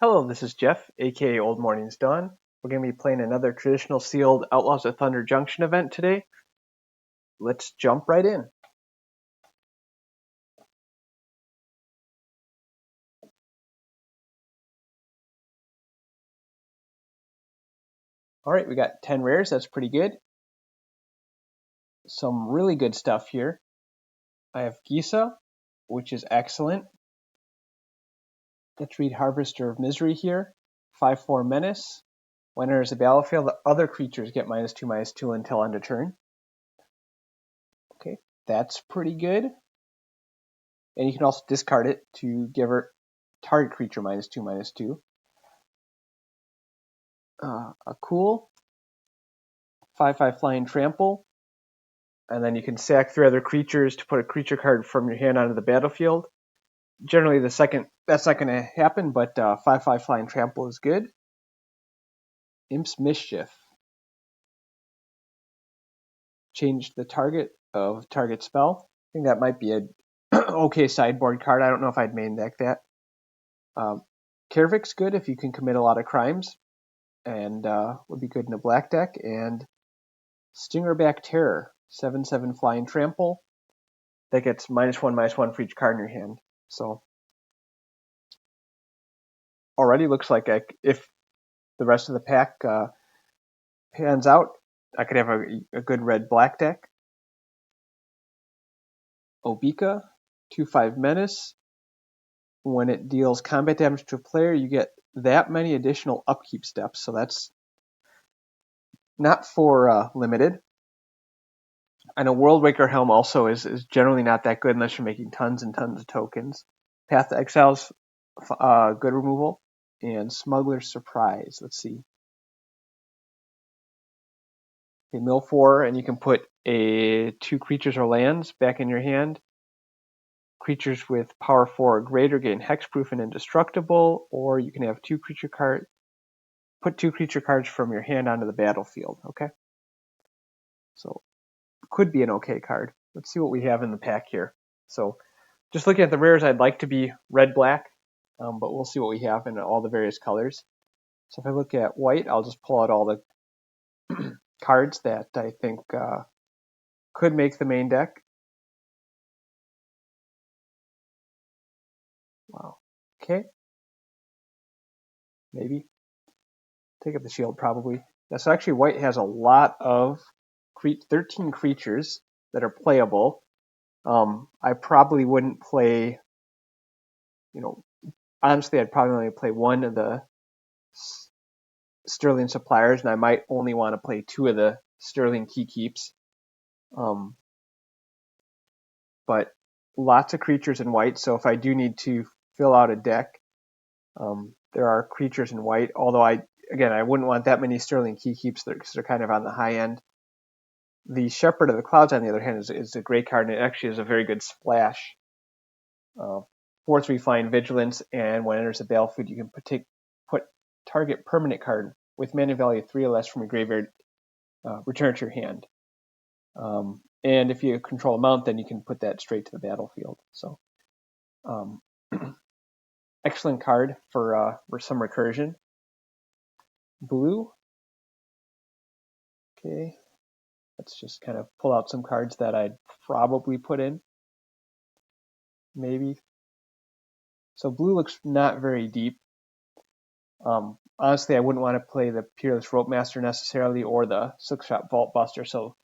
Hello, this is Jeff, aka Old Morning's Dawn. We're going to be playing another traditional sealed Outlaws of Thunder Junction event today. Let's jump right in. Alright, we got 10 rares, that's pretty good. Some really good stuff here. I have Gisa, which is excellent. Let's read Harvester of Misery here. 5/4 Menace. When enters the battlefield, the other creatures get -2/-2 until end of turn. Okay, that's pretty good. And you can also discard it to give her target creature -2/-2. A cool 5/5 Flying Trample, and then you can sack 3 other creatures to put a creature card from your hand onto the battlefield. Generally, the second that's not going to happen, but 5/5 Flying Trample is good. Imp's Mischief. Change the target of target spell. I think that might be a okay sideboard card. I don't know if I'd main deck that. Kervik's good if you can commit a lot of crimes, and would be good in a black deck. And Stingerback Terror, 7/7 Flying Trample. That gets -1/-1 for each card in your hand. So already looks like if the rest of the pack pans out, I could have a good red-black deck. Obika, 2/5 Menace. When it deals combat damage to a player, you get that many additional upkeep steps. So that's not for limited. I know Worldwaker Helm also is generally not that good unless you're making tons and tons of tokens. Path to Exile's good removal. And Smuggler's Surprise. Let's see. Okay, mill 4, and you can put 2 creatures or lands back in your hand. Creatures with power 4 or greater gain hexproof and indestructible, or you can have 2 creature cards. Put 2 creature cards from your hand onto the battlefield. Okay, so could be an okay card. Let's see what we have in the pack here. So just looking at the rares, I'd like to be red-black, but we'll see what we have in all the various colors. So if I look at white, I'll just pull out all the cards that I think could make the main deck. Wow. Okay. Maybe. Take up the shield, probably. So actually, white has a lot of 13 creatures that are playable. I probably wouldn't play, honestly, I'd probably only play one of the Sterling Suppliers, and I might only want to play 2 of the Sterling Key Keeps. But lots of creatures in white, so if I do need to fill out a deck, there are creatures in white, although I wouldn't want that many Sterling Key Keeps because they're kind of on the high end. The Shepherd of the Clouds, on the other hand, is a great card, and it actually is a very good splash. 4/3 Flying Vigilance, and when it enters the battlefield, you can put target permanent card with mana value 3 or less from your graveyard, return to your hand. And if you control a mount, then you can put that straight to the battlefield. So, excellent card for some recursion. Blue. Okay, let's just kind of pull out some cards that I'd probably put in. Maybe. So blue looks not very deep. Honestly, I wouldn't want to play the Peerless Rope Master necessarily or the Silkshot Vault Buster. So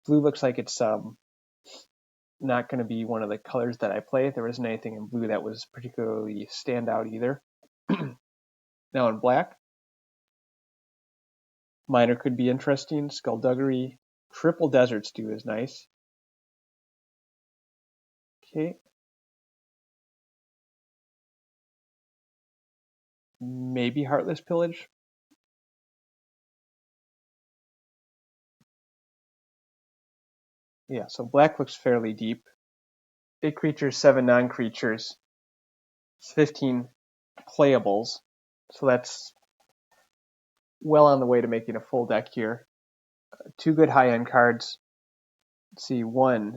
blue looks like it's not going to be one of the colors that I play. There wasn't anything in blue that was particularly standout either. Now in black, Miner could be interesting. Skullduggery. Triple Desert Stew is nice. Okay. Maybe Heartless Pillage. Yeah, so black looks fairly deep. 8 creatures, 7 non-creatures, 15 playables. So that's well on the way to making a full deck here. 2 good high-end cards. Let's see, 4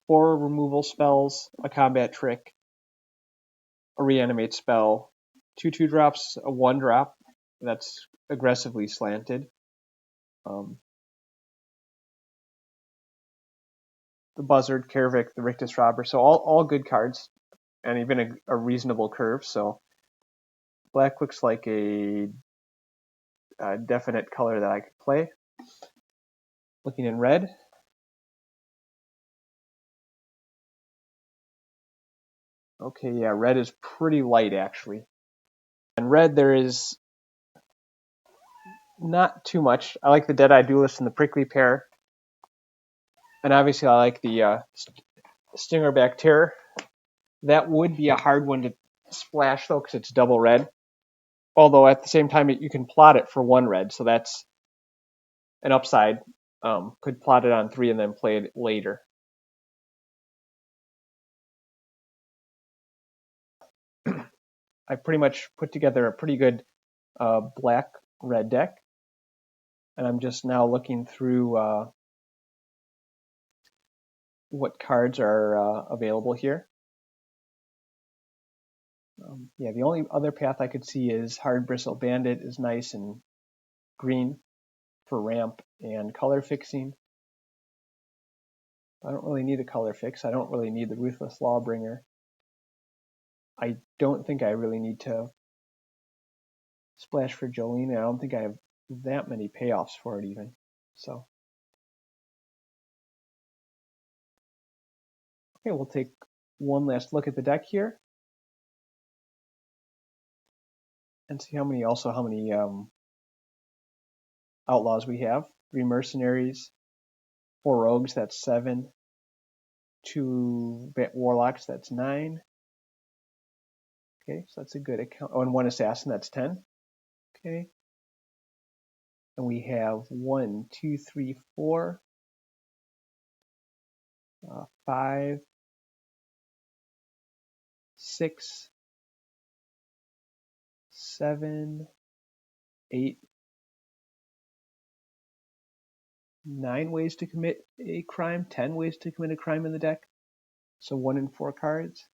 removal spells, a combat trick, a reanimate spell, 2/2 drops, a 1-drop that's aggressively slanted. The Buzzard, Kervik, the Rictus Robber, so all good cards, and even a reasonable curve. So black looks like a definite color that I could play. Looking in red. Okay, yeah, red is pretty light actually. And red there is not too much. I like the Deadeye Duelist and the Prickly Pear. And obviously I like the Stingerback Terror. That would be a hard one to splash though, because it's double red. Although at the same time you can plot it for 1 red, so that's an upside. Could plot it on 3 and then play it later. I pretty much put together a pretty good black-red deck, and I'm just now looking through what cards are available here. Yeah, the only other path I could see is Hard Bristle Bandit is nice and green for ramp and color fixing. I don't really need a color fix. I don't really need the Ruthless Lawbringer. I don't think I really need to splash for Jolene. I don't think I have that many payoffs for it even. So, okay, we'll take one last look at the deck here and see how many Outlaws we have. 3 Mercenaries, 4 Rogues, that's 7. 2 Warlocks, that's 9. Okay, so that's a good account. Oh, and 1 Assassin, that's 10. Okay. And we have 1, 2, 3, 4, 5, 6, 7, 8, 9 ways to commit a crime, 10 ways to commit a crime in the deck. So 1 in 4 cards.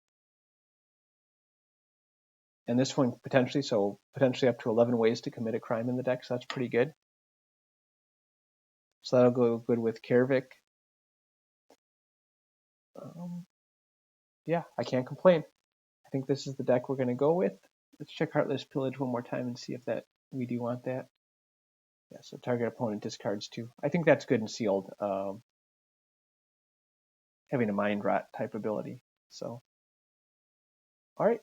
And this one potentially up to 11 ways to commit a crime in the deck, so that's pretty good. So that'll go good with Kervik. Yeah, I can't complain. I think this is the deck we're going to go with. Let's check Heartless Pillage one more time and see if we do want that. Yeah, so target opponent discards 2. I think that's good and sealed. Having a Mind Rot type ability. So, all right.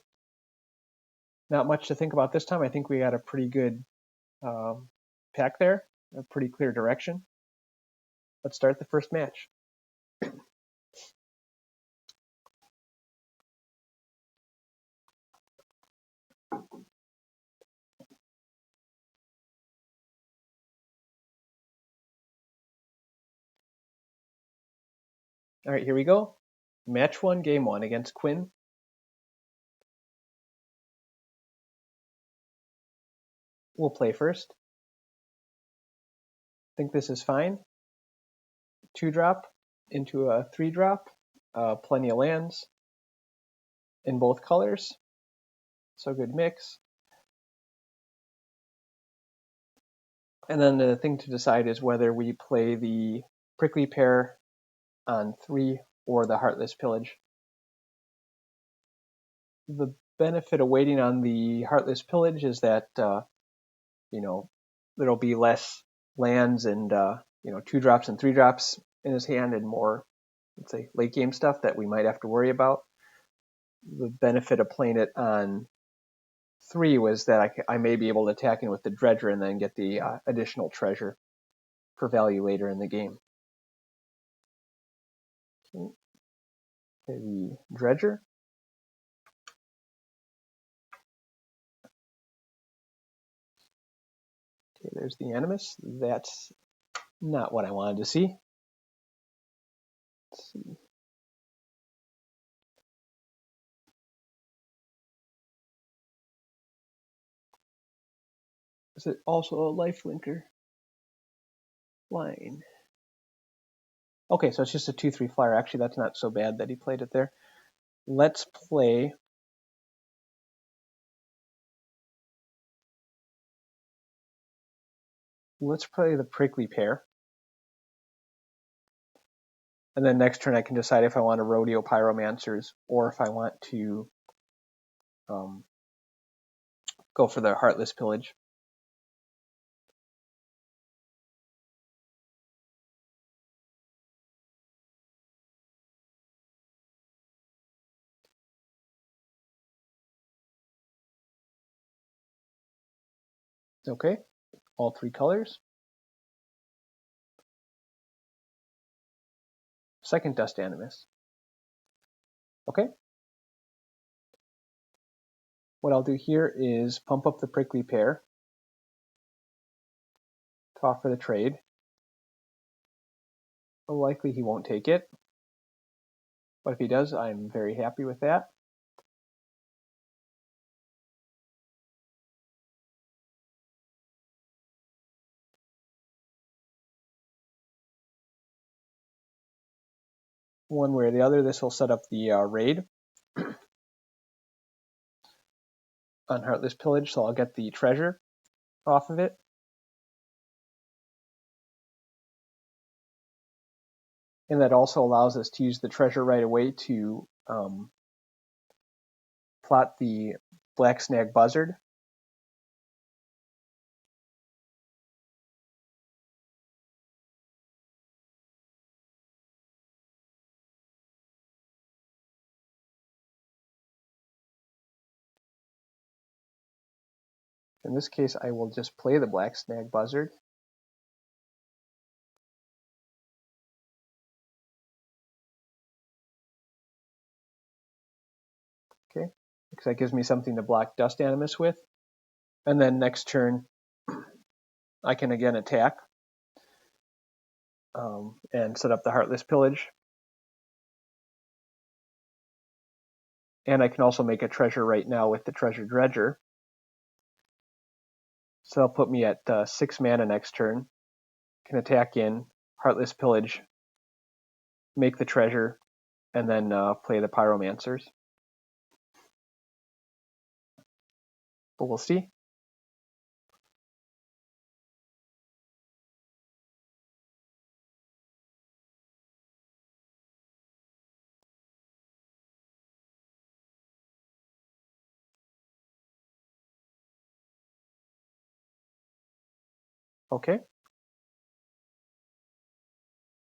Not much to think about this time. I think we got a pretty good pack there, a pretty clear direction. Let's start the first match. All right, here we go. Match 1, game 1 against Quinn. We'll play first. Think this is fine. 2-drop into a 3-drop. Plenty of lands in both colors. So good mix. And then the thing to decide is whether we play the Prickly Pear on 3 or the Heartless Pillage. The benefit of waiting on the Heartless Pillage is that there'll be less lands and 2-drops and 3-drops in his hand and more, let's say, late game stuff that we might have to worry about. The benefit of playing it on 3 was that I may be able to attack in with the Dredger and then get the additional treasure for value later in the game. Okay, the Dredger. Okay, there's the Animus. That's not what I wanted to see. Let's see. Is it also a lifelinker? Line. Okay, so it's just a 2/3 flyer. Actually, that's not so bad that he played it there. Let's play Let's play the prickly pear. And then next turn I can decide if I want to rodeo pyromancers or if I want to go for the heartless pillage. Okay, all three colors. Second Dust Animus. Okay. What I'll do here is pump up the prickly pear to offer the trade. Likely he won't take it, but if he does, I'm very happy with that. One way or the other, this will set up the raid on Heartless Pillage, so I'll get the treasure off of it. And that also allows us to use the treasure right away to plot the Black Snag Buzzard. In this case, I will just play the Black Snag Buzzard. Okay, because that gives me something to block Dust Animus with. And then next turn, I can again attack and set up the Heartless Pillage. And I can also make a treasure right now with the Treasure Dredger. So that'll put me at 6 mana next turn. Can attack in, Heartless Pillage, make the treasure, and then play the Pyromancers. But we'll see. Okay.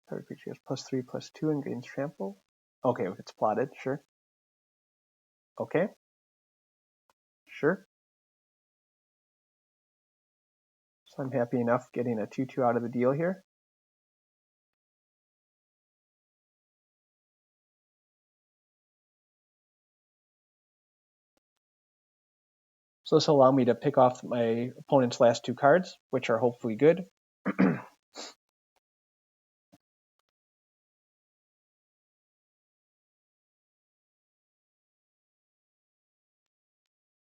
Target creature has +3/+2 and gains trample. Okay, if it's plotted, sure. Okay. Sure. So I'm happy enough getting a 2/2 out of the deal here. So this will allow me to pick off my opponent's last 2 cards, which are hopefully good.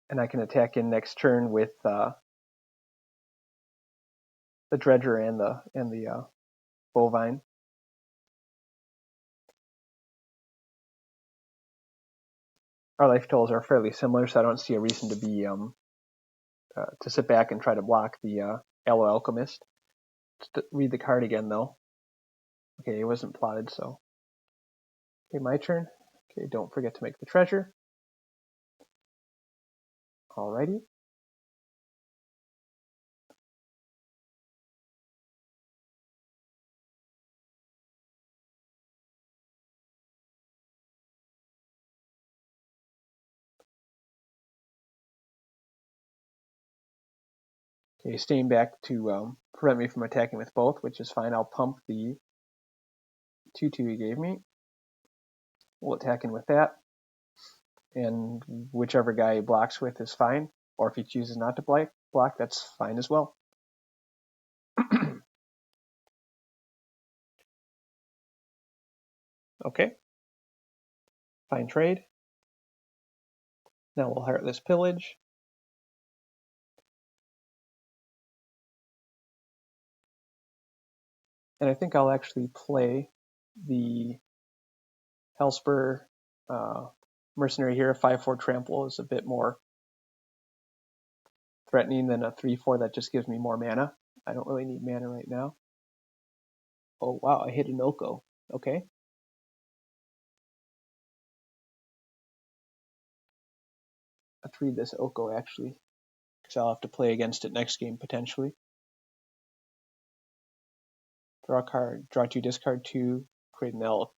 And I can attack in next turn with the Dredger and the Bovine. Our life totals are fairly similar, so I don't see a reason to be to sit back and try to block the Aloe Alchemist. Just read the card again, though. Okay, it wasn't plotted, so. Okay, my turn. Okay, don't forget to make the treasure. Alrighty. Okay, staying back to prevent me from attacking with both, which is fine. I'll pump the 2/2 he gave me. We'll attack in with that. And whichever guy he blocks with is fine. Or if he chooses not to block, that's fine as well. Okay. Fine trade. Now we'll Heartless Pillage. And I think I'll actually play the Hellspur Mercenary here. A 5/4 Trample is a bit more threatening than a 3/4 that just gives me more mana. I don't really need mana right now. Oh wow, I hit an Oko. Okay. Let's read this Oko actually, because I'll have to play against it next game potentially. Draw a card, draw 2, discard 2, create an elk.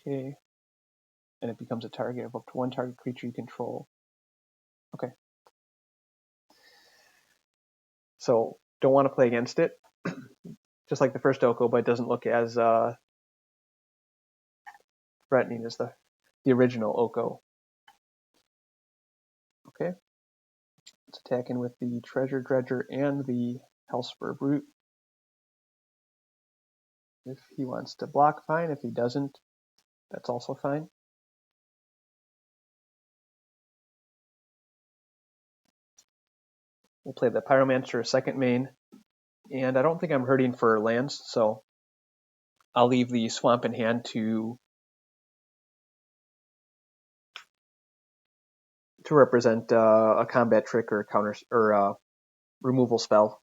Okay. And it becomes a target of up to 1 target creature you control. Okay. So don't want to play against it, just like the first Oko, but it doesn't look as threatening as the original Oko. Okay. Let's attack in with the Treasure Dredger and the Hellspur Brute. If he wants to block, fine. If he doesn't, that's also fine. We'll play the Pyromancer second main, and I don't think I'm hurting for lands, so I'll leave the Swamp in hand to represent a combat trick or a counter or a removal spell.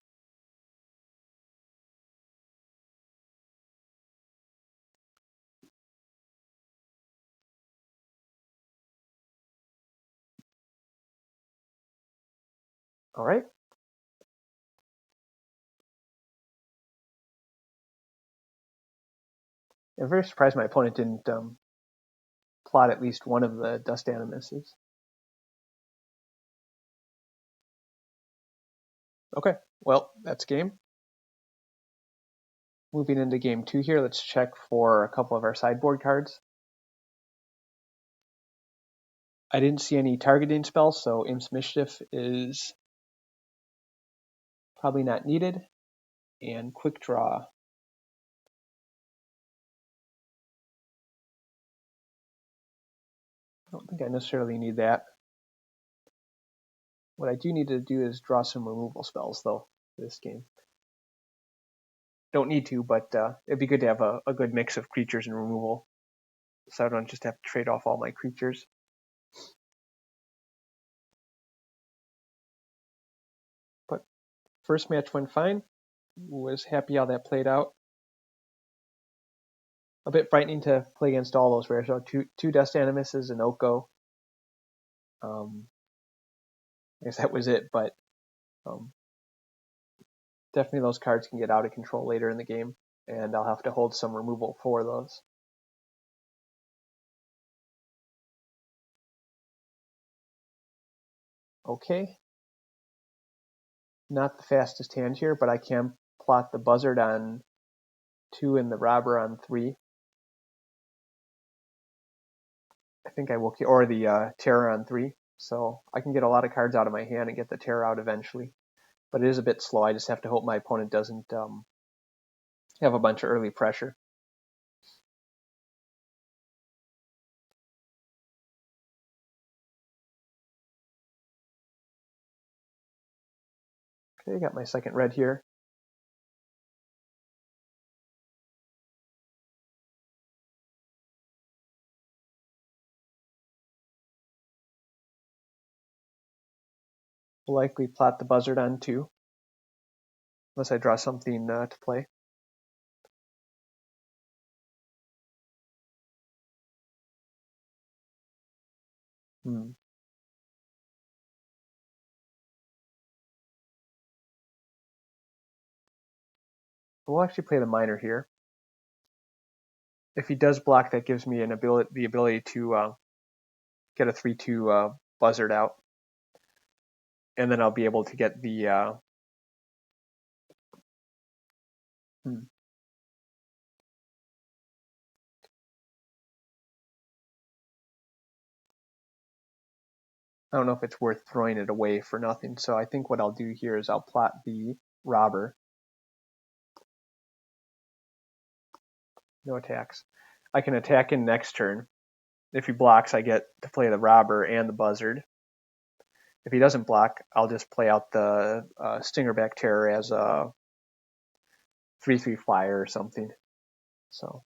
All right. I'm very surprised my opponent didn't plot at least one of the Dust Animuses. Okay, well, that's game. Moving into game 2 here, let's check for a couple of our sideboard cards. I didn't see any targeting spells, so Imp's Mischief is probably not needed. And Quick Draw. I don't think I necessarily need that. What I do need to do is draw some removal spells, though, for this game. Don't need to, but it'd be good to have a good mix of creatures and removal, so I don't just have to trade off all my creatures. But first match went fine. Was happy how that played out. A bit frightening to play against all those rares. So two Dust Animuses and Oko. I guess that was it, but definitely those cards can get out of control later in the game, and I'll have to hold some removal for those. Okay. Not the fastest hand here, but I can plot the Buzzard on 2 and the Robber on 3. I think I will, or the Terror on 3. So I can get a lot of cards out of my hand and get the Terror out eventually. But it is a bit slow. I just have to hope my opponent doesn't have a bunch of early pressure. Okay, got my second red here. Will likely plot the Buzzard on 2. Unless I draw something to play. We'll actually play the Miner here. If he does block, that gives me the ability to get a 3/2 Buzzard out. And then I'll be able to get the I don't know if it's worth throwing it away for nothing. So I think what I'll do here is I'll plot the Robber. No attacks. I can attack in next turn. If he blocks, I get to play the Robber and the Buzzard. If he doesn't block, I'll just play out the Stingerback Terror as a 3/3 flyer or something. So,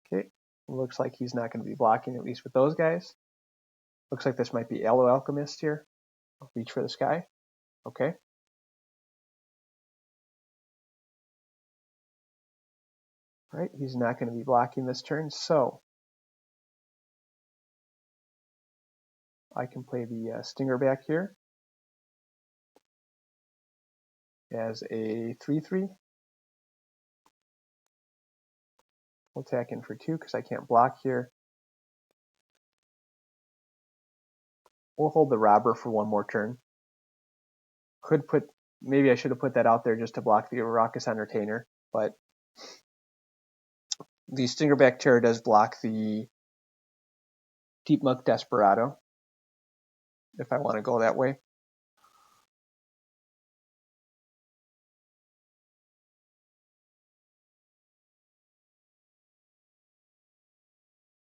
okay, looks like he's not going to be blocking, at least with those guys. Looks like this might be Aloe Alchemist here. I'll reach for the sky. Okay. All right, he's not going to be blocking this turn, so I can play the Stinger back here as a 3/3. We'll attack in for 2 because I can't block here. We'll hold the robber for 1 more turn. Maybe I should have put that out there just to block the Raucous Entertainer, but the Stingerback Terror does block the Deep Muck Desperado, if I want to go that way.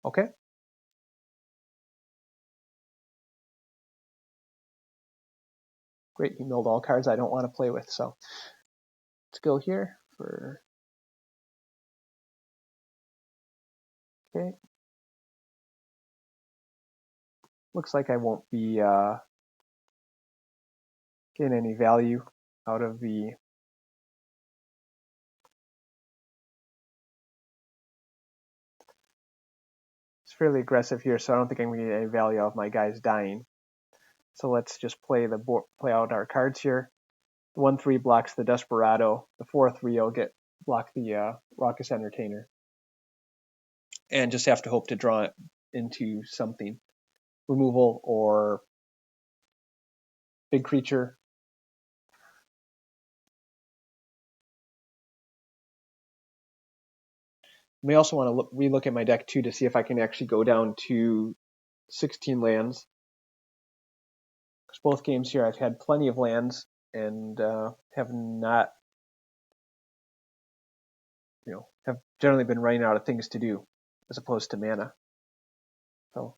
Okay. Great, he milled all cards I don't want to play with, so let's go here for... Okay. Looks like I won't be getting any value out of the... It's fairly aggressive here, so I don't think I'm going to get any value out of my guys dying. So let's just play out our cards here. The 1/3 blocks the Desperado. The 4/3 will block the Raucous Entertainer. And just have to hope to draw it into something. Removal or big creature. I may also want to relook at my deck too to see if I can actually go down to 16 lands. Because both games here I've had plenty of lands and have not, have generally been running out of things to do as opposed to mana. So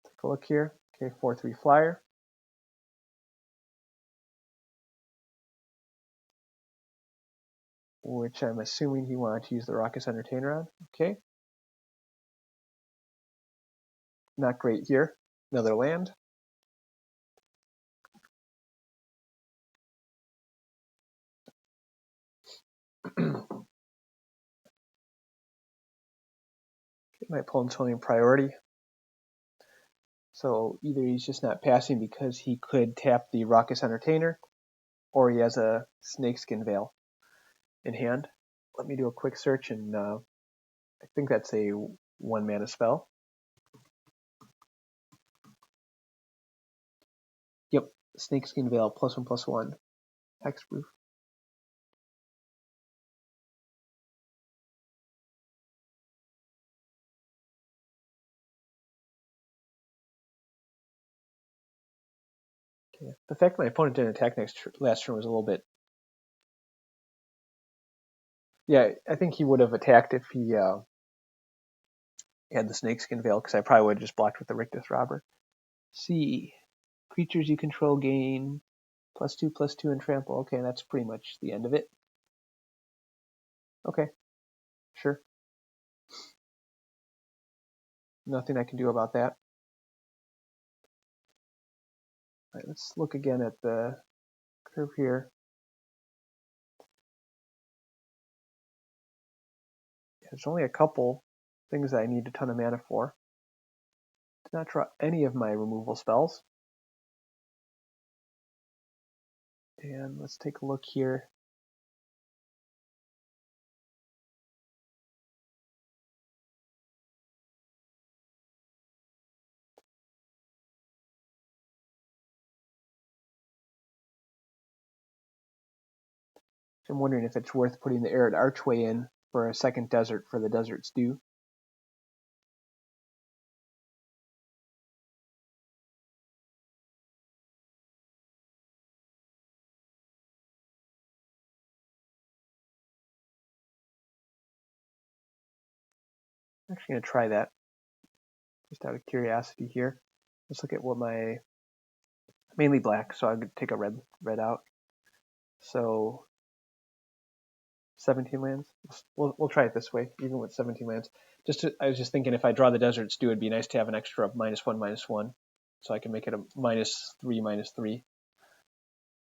take a look here. Okay, 4/3 flyer. Which I'm assuming he wanted to use the Raucous Entertainer on. Okay. Not great here. Another land. My opponent's holding priority. So either he's just not passing because he could tap the Raucous Entertainer, or he has a Snakeskin Veil in hand. Let me do a quick search, and I think that's a 1-mana spell. Yep, Snakeskin Veil, +1/+1, hexproof. Okay. The fact my opponent didn't attack last turn was a little bit... Yeah, I think he would have attacked if he had the Snakeskin Veil, because I probably would have just blocked with the Rakdos Robber. C. Creatures you control gain +2/+2 and trample. Okay, that's pretty much the end of it. Okay, sure. Nothing I can do about that. All right, let's look again at the curve here. There's only a couple things that I need a ton of mana for. Did not draw any of my removal spells. And let's take a look here. I'm wondering if it's worth putting the Arid Archway in for a second desert for the Desert Stew. I'm actually going to try that, just out of curiosity here. Let's look at what my... Mainly black, so I'm going to take a red out. So 17 lands. We'll try it this way, even with 17 lands. I was just thinking if I draw the Desert Stew, it'd be nice to have an extra of -1/-1, so I can make it a -3/-3.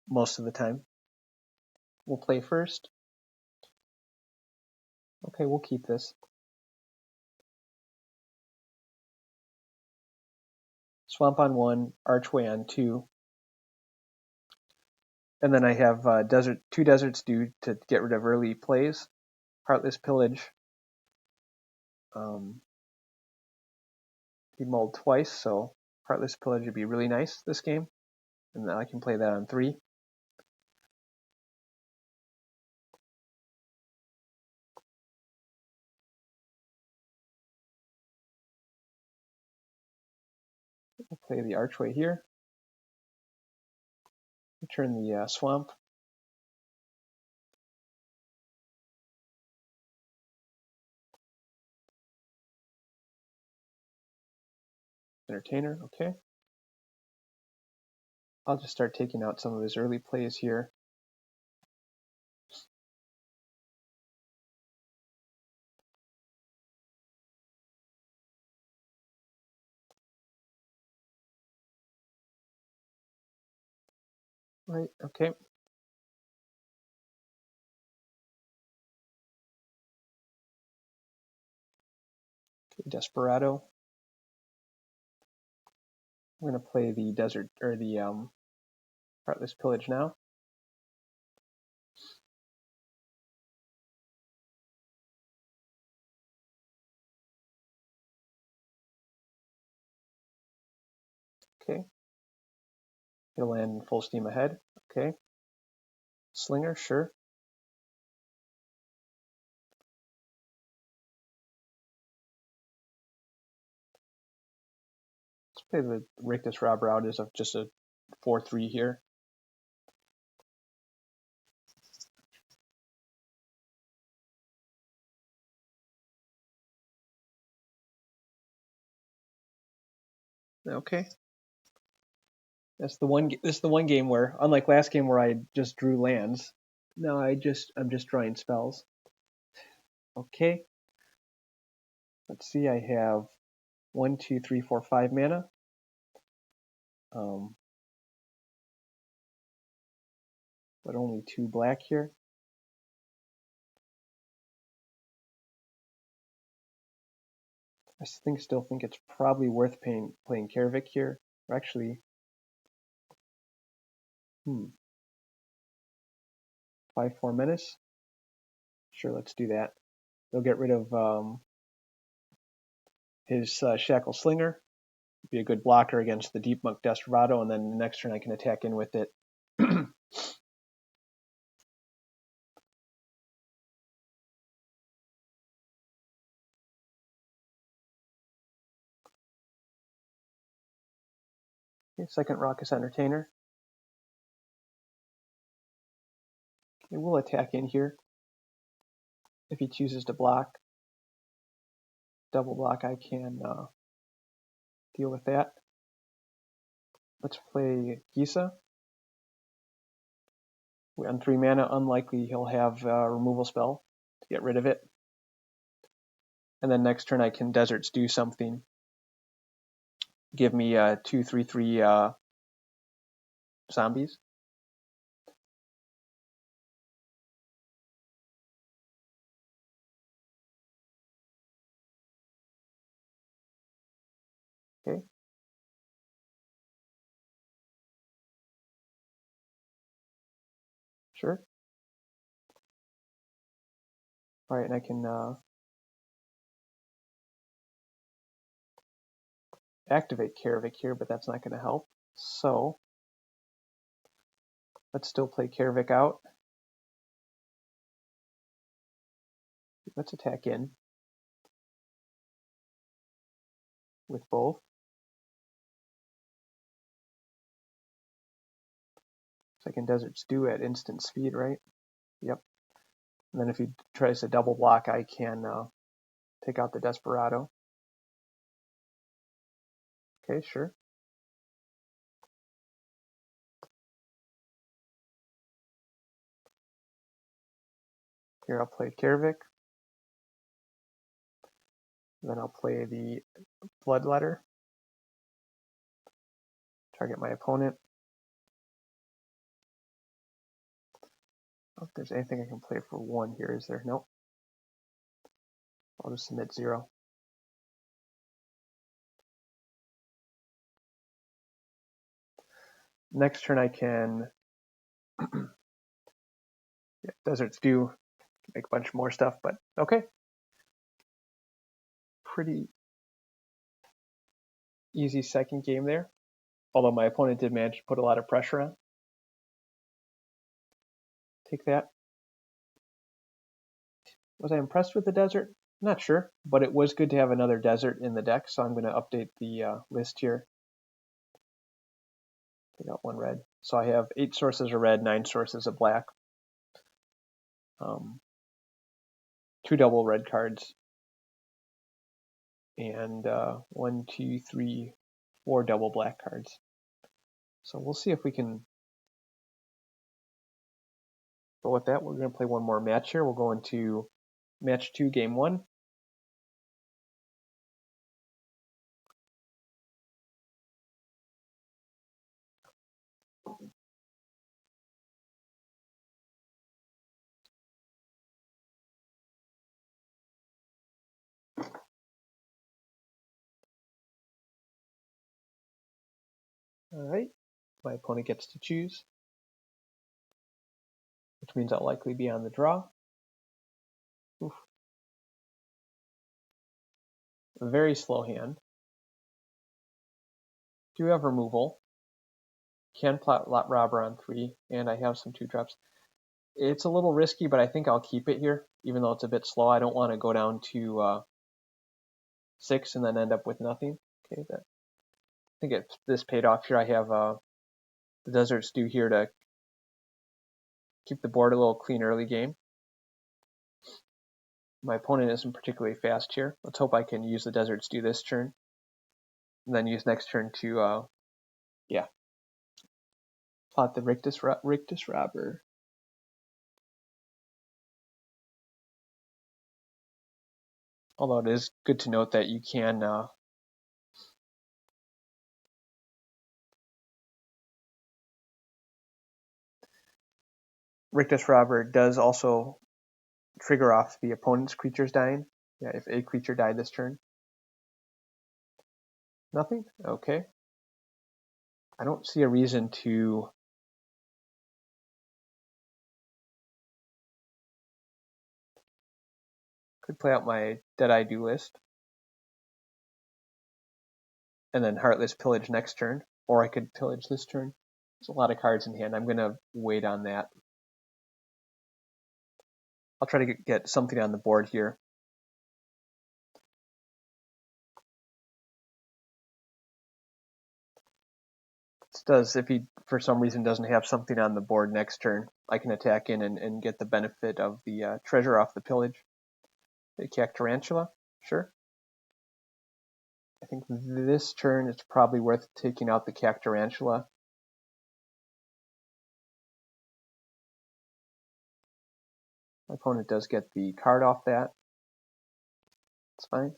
most of the time. We'll play first. Okay, we'll keep this. Swamp on 1, Archway on 2. And then I have 2 Deserts Due to get rid of early plays. Heartless Pillage. He mulled twice, so Heartless Pillage would be really nice this game. And then I can play that on 3. We'll play the Archway here. Return the Swamp. Entertainer, okay. I'll just start taking out some of his early plays here. Right, okay. Okay, Desperado. We're going to play the Desert, or the Heartless Pillage now. Okay. He'll land full steam ahead. Okay. Slinger, sure. Let's play the Rakdos Robber out as just a 4-3 here. Okay. This is the one game where, unlike last game where I just drew lands, now I'm just drawing spells. Okay. Let's see, I have 1, 2, 3, 4, 5 mana. But only 2 black here. I still think it's probably worth playing Karavik here. Or actually, 5/4 menace. Sure, let's do that. They'll get rid of his Shackle Slinger. Be a good blocker against the Deep Monk Desperado, and then the next turn I can attack in with it. Okay, second Raucous Entertainer. Okay, we'll attack in here. If he chooses to block, double block, I can deal with that. Let's play Gisa. On 3 mana, unlikely he'll have a removal spell to get rid of it. And then next turn I can Deserts do something. Give me 2/3/3 zombies. Okay. Sure. All right, and I can activate Karavik here, but that's not going to help. So let's still play Karavik out. Let's attack in with both. So I can Deserts do at instant speed, right? Yep. And then if he tries to double block, I can take out the Desperado. Okay, sure. Here I'll play Karavik. Then I'll play the Bloodletter. Target my opponent. don't know if there's anything I can play for 1 here, is there? Nope. I'll just submit 0. Next turn I can Deserts do make a bunch more stuff, but okay. Pretty easy second game there. Although my opponent did manage to put a lot of pressure on. Take that. Was I impressed with the desert? Not sure, but it was good to have another desert in the deck, so I'm going to update the list here. Take out 1 red. So I have 8 sources of red, 9 sources of black. 2 double red cards. And 1, 2, 3, 4 double black cards. So we'll see if we can. But with that, we're going to play 1 more match here. We'll go into match 2, game 1. All right, my opponent gets to choose, which means I'll likely be on the draw. Oof. A very slow hand. Do have removal. Can plot lot robber on 3, and I have some 2-drops. It's a little risky, but I think I'll keep it here, even though it's a bit slow. I don't want to go down to 6 and then end up with nothing. Okay, I think this paid off here. I have the Desert Stew here to keep the board a little clean early game. My opponent isn't particularly fast here. Let's hope I can use the Desert Stew this turn, and then use next turn to plot the Rakdos robber. Although it is good to note that you can Rakdos robber does also trigger off the opponent's creatures dying. Yeah, if a creature died this turn. Nothing? Okay. I don't see a reason to could play out my Deadeye Duelist and then Heartless Pillage next turn, or I could pillage this turn. There's a lot of cards in hand. I'm going to wait on that. I'll try to get something on the board here. This does, if he for some reason doesn't have something on the board next turn, I can attack in and get the benefit of the treasure off the pillage. The Tarantula, sure. I think this turn it's probably worth taking out the Tarantula. My opponent does get the card off that. It's fine.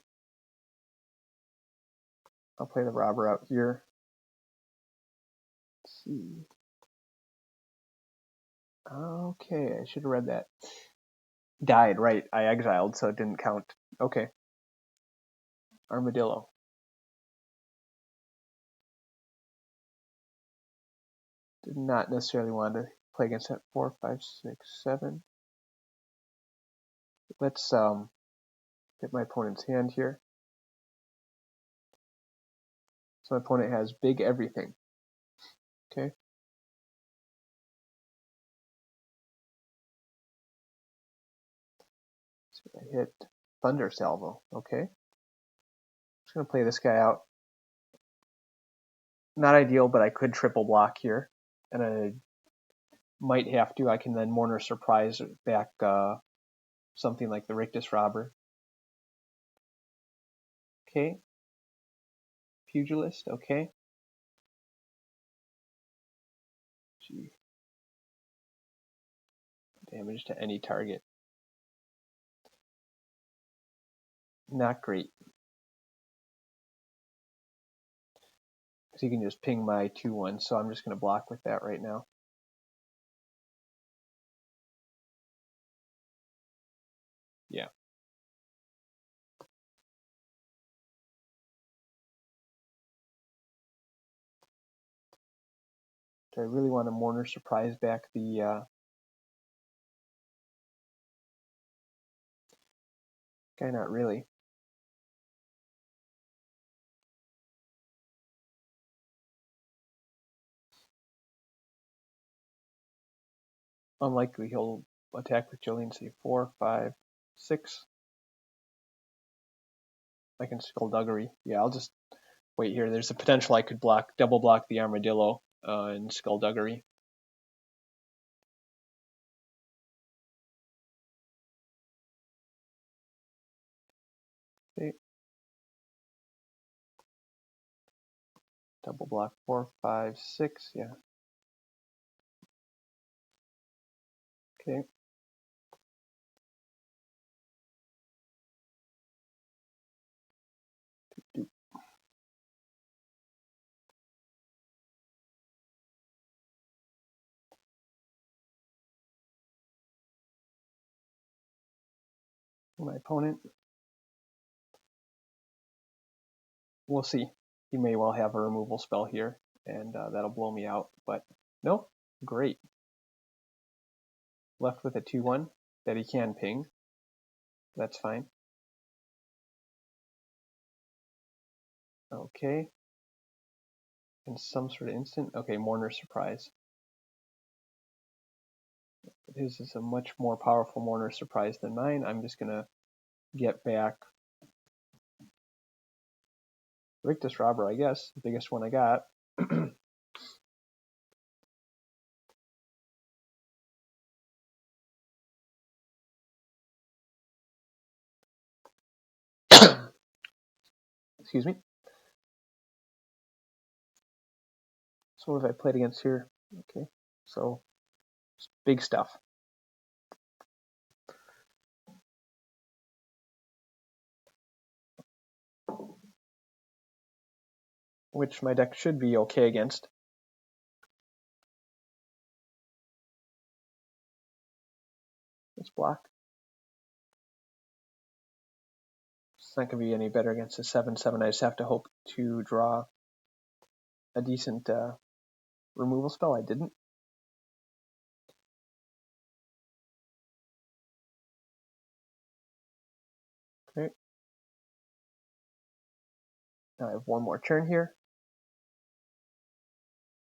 I'll play the robber out here. Let's see. Okay, I should have read that. Died, right. I exiled, so it didn't count. Okay. Armadillo. Did not necessarily want to play against that 4, 5, 6, 7. Let's get my opponent's hand here. So my opponent has big everything. Okay. So I hit Thunder Salvo. Okay. Just gonna play this guy out. Not ideal, but I could triple block here, and I might have to. I can then Mourner Surprise back something like the Rakdos robber. Okay. Pugilist. Okay. Gee. Damage to any target. Not great. Because he can just ping my 2/1, so I'm just going to block with that right now. Do I really want to Mourner Surprise back the... guy? Not really. Unlikely he'll attack with Jolene, say 4, 5, 6. I can Skullduggery. Yeah, I'll just wait here. There's a potential I could double block the Armadillo and Skullduggery. Okay. Double block 4, 5, 6. Yeah. Okay. My opponent, we'll see. He may well have a removal spell here, and that'll blow me out. But no, great. Left with a 2/1 that he can ping. That's fine. Okay. And some sort of instant. Okay, Mourner Surprise. But his is a much more powerful Mourner Surprise than mine. I'm just gonna get back Rakdos Robber, I guess, the biggest one I got. Excuse me. So what have I played against here? Okay, so big stuff. Which my deck should be okay against. Let's block. It's not going to be any better against a 7/7. I just have to hope to draw a decent removal spell. I didn't. Okay. Now I have one more turn here.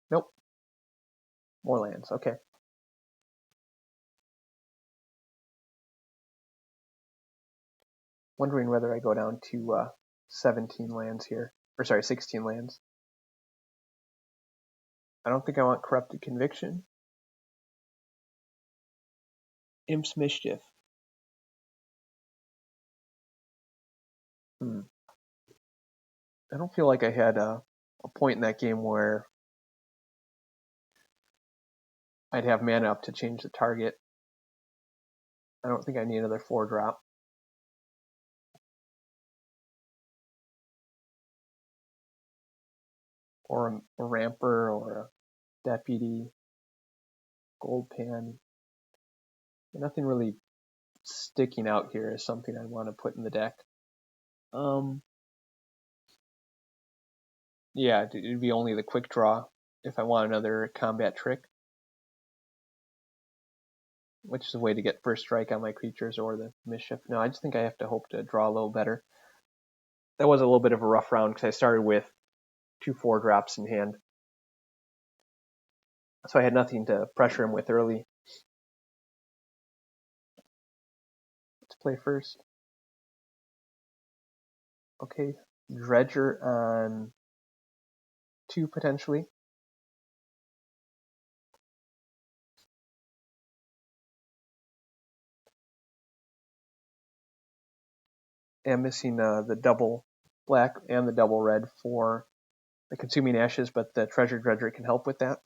Nope. More lands. Okay. Wondering whether I go down to 17 lands here. Or sorry, 16 lands. I don't think I want Corrupted Conviction. Imp's Mischief. I don't feel like I had a point in that game where I'd have mana up to change the target. I don't think I need another 4-drop. Or a Ramper or a Deputy. Gold Pan. Nothing really sticking out here as something I want to put in the deck. Yeah, it'd be only the quick draw if I want another combat trick, which is a way to get first strike on my creatures or the mischief. No, I just think I have to hope to draw a little better. That was a little bit of a rough round because I started with 2 4-drops in hand. So I had nothing to pressure him with early. Let's play first. Okay, Dredger on 2 potentially. I'm missing the double black and the double red for the Consuming Ashes, but the Treasure Dredger can help with that.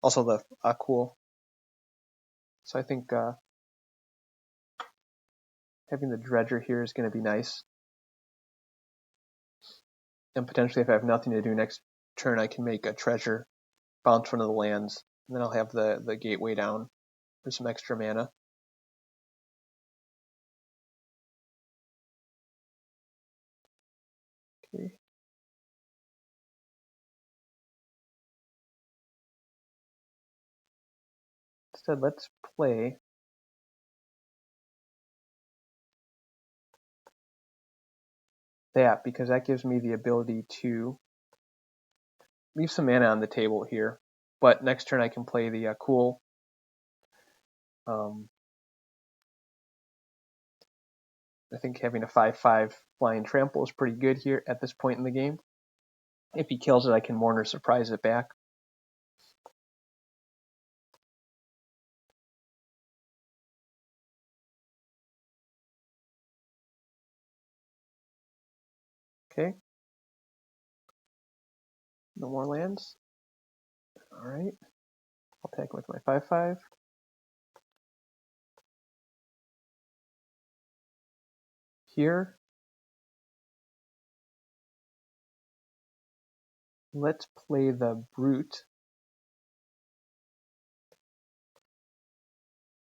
Also the cool. So I think having the Dredger here is going to be nice. And potentially if I have nothing to do next turn, I can make a Treasure, bounce one of the lands, and then I'll have the Gateway down for some extra mana. Okay. Instead, let's play that, because that gives me the ability to leave some mana on the table here. But next turn I can play the cool. I think having a 5/5 flying trample is pretty good here at this point in the game. If he kills it, I can Mourner Surprise it back. Okay. No more lands. All right. I'll attack with my 5/5. Here, let's play the Brute.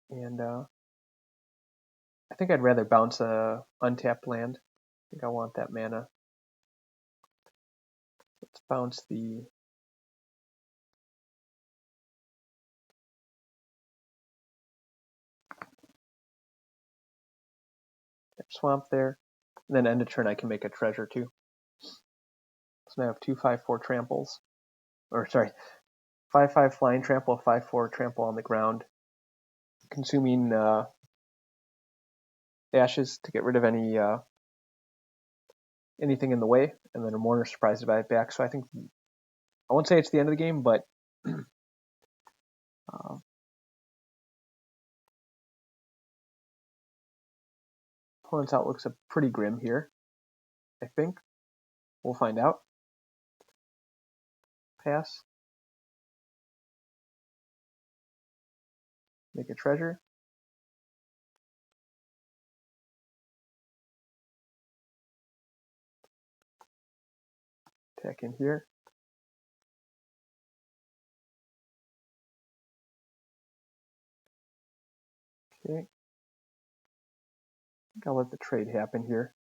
And I think I'd rather bounce a untapped land. I think I want that mana. Let's bounce the swamp there. And then end of turn I can make a treasure too. So now I have 2/5/4 tramples. Or sorry, 5/5 flying trample, 5/4 trample on the ground. Consuming ashes to get rid of anything in the way, and then a Mourner Surprise to buy it back. So I think, I won't say it's the end of the game, but opponent's outlook's pretty grim here, I think. We'll find out. Pass. Make a treasure. Attack in here. Okay. I think I'll let the trade happen here.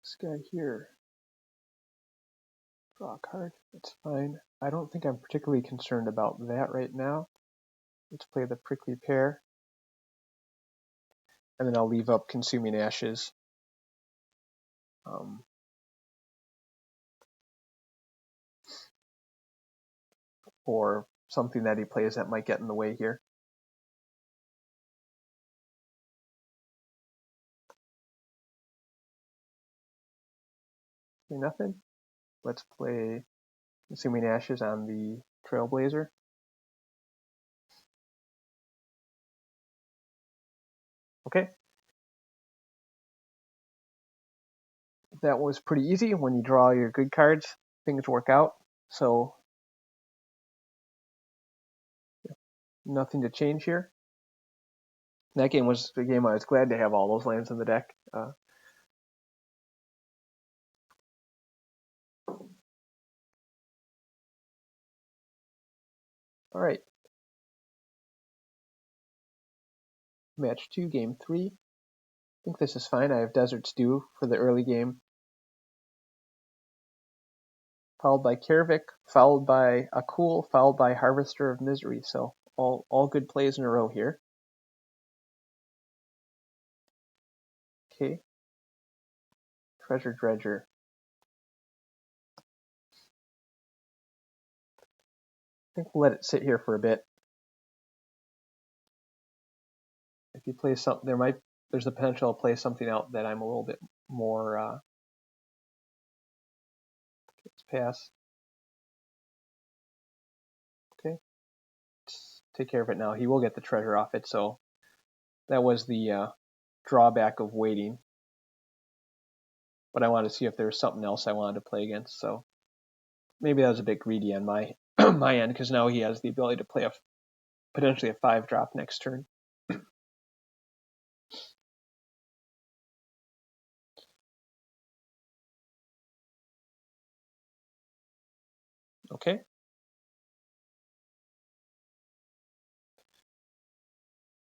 This guy here. Draw a card. That's fine. I don't think I'm particularly concerned about that right now. Let's play the Prickly Pear. And then I'll leave up Consuming Ashes. Or something that he plays that might get in the way here. Okay, nothing. Let's play Consuming Ashes on the Trailblazer. Okay. That was pretty easy. When you draw your good cards, things work out. So nothing to change here. That game was the game I was glad to have all those lands in the deck. All right. Match 2, game 3. I think this is fine. I have Desert Stew for the early game. Followed by Kervik, followed by Akul, followed by Harvester of Misery. So all good plays in a row here. Okay. Treasure Dredger. I think we'll let it sit here for a bit. If you play something, there's the potential to play something out that I'm a little bit more. Let's pass. Okay. Let's take care of it now. He will get the treasure off it, so that was the drawback of waiting. But I wanted to see if there was something else I wanted to play against, so maybe that was a bit greedy on my my end, because now he has the ability to play potentially a 5-drop next turn. Okay.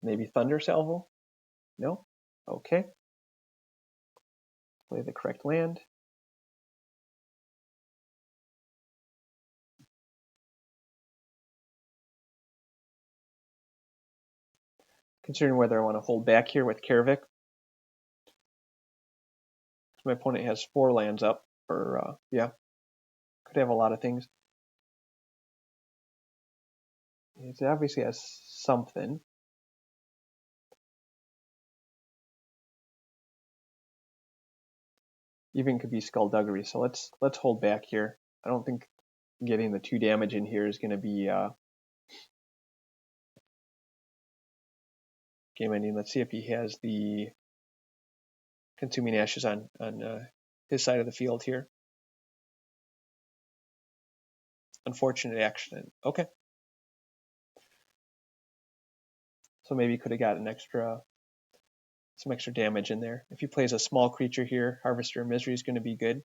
Maybe Thunder Salvo? No? Okay. Play the correct land. Considering whether I want to hold back here with Karavik. My opponent has 4 lands up, or yeah, could have a lot of things. It obviously has something. Even could be Skullduggery, so let's hold back here. I don't think getting the 2 damage in here is going to be game ending. Let's see if he has the Consuming Ashes on his side of the field here. Unfortunate accident. Okay. So maybe he could have got some extra damage in there. If he plays a small creature here, Harvester of Misery is going to be good.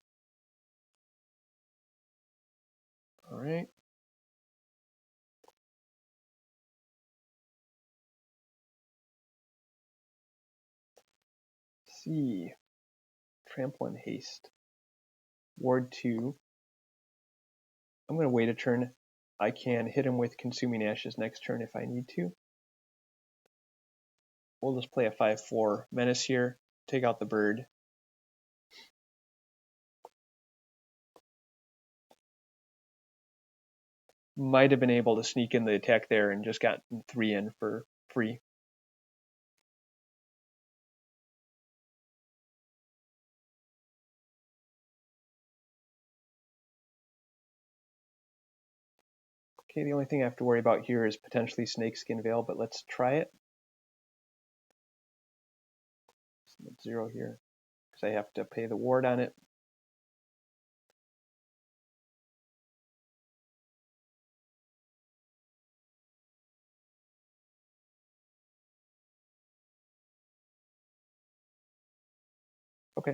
All right. Let's see. Trample and Haste. Ward 2. I'm going to wait a turn. I can hit him with Consuming Ashes next turn if I need to. We'll just play a 5/4 Menace here. Take out the bird. Might have been able to sneak in the attack there and just got 3 in for free. Okay, the only thing I have to worry about here is potentially Snakeskin Veil, but let's try it. 0 here, because I have to pay the ward on it. Okay.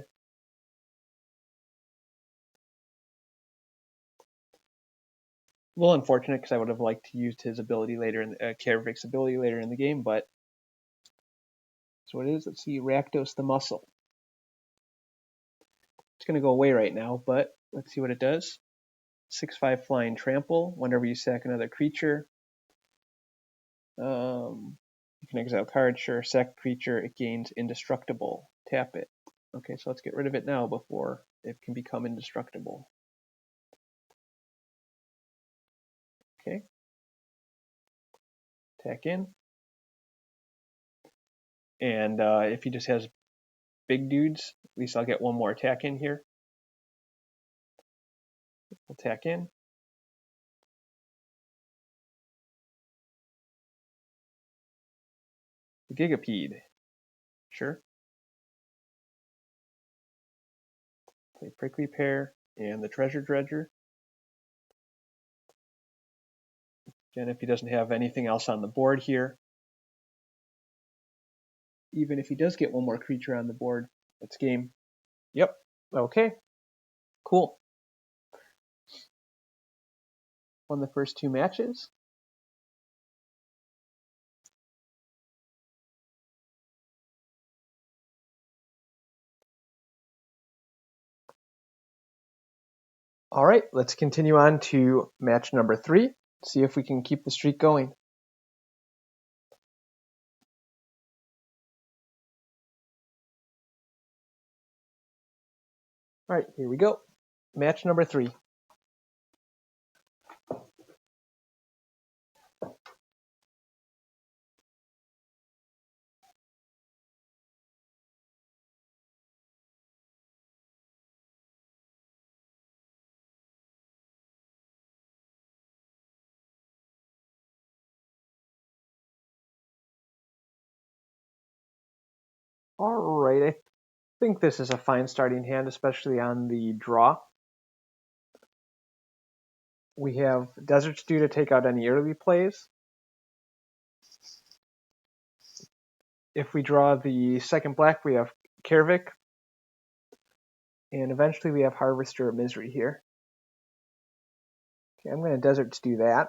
A little unfortunate because I would have liked to use his ability later in Karavik's ability later in the game, but that's what it is. Let's see, Rakdos the Muscle. It's going to go away right now, but let's see what it does. 6/5 Flying Trample. Whenever you sack another creature, you can exile card. Sure, sack a creature. It gains Indestructible. Tap it. Okay, so let's get rid of it now before it can become indestructible. Okay. Attack in. And if he just has big dudes, at least I'll get 1 more attack in here. Attack in. The Gigapede. Sure. Play Prickly Pear and the Treasure Dredger. Again, if he doesn't have anything else on the board here, even if he does get 1 more creature on the board, it's game. Yep. Okay. Cool. Won the first 2 matches. All right, let's continue on to match number 3. See if we can keep the streak going. All right, here we go. Match number 3. All right, I think this is a fine starting hand, especially on the draw. We have Desert Stew to take out any early plays. If we draw the second black, we have Karavik. And eventually we have Harvester of Misery here. Okay, I'm going to Desert Stew that.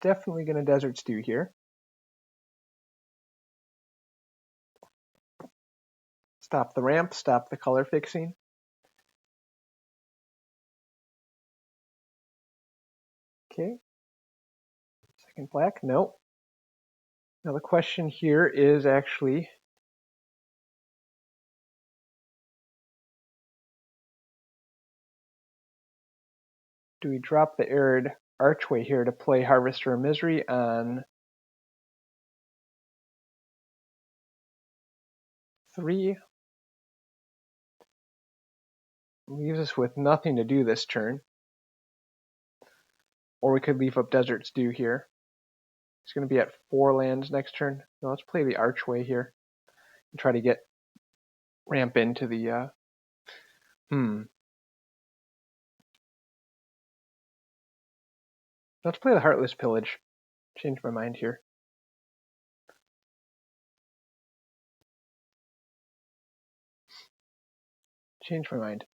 Definitely going to Desert Stew here. Stop the ramp, stop the color fixing. Okay. Second black, no. Now the question here is actually, do we drop the arid archway here to play Harvester of Misery on 3? Leaves us with nothing to do this turn. Or we could leave up Desert Stew here. It's going to be at 4 lands next turn. No, let's play the archway here and try to get ramp into the Let's play the Heartless Pillage. Change my mind here. Change my mind.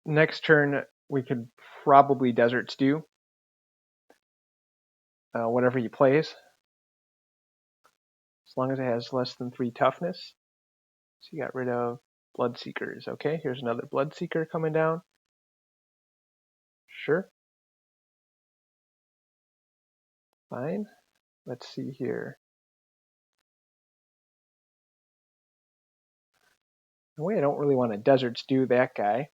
Next turn, we could probably Desert Stew. Whatever he plays. As long as it has less than 3 toughness. So you got rid of Bloodseekers. Okay, here's another Bloodseeker coming down. Sure. Fine. Let's see here. No way, I don't really want to Desert Stew that guy.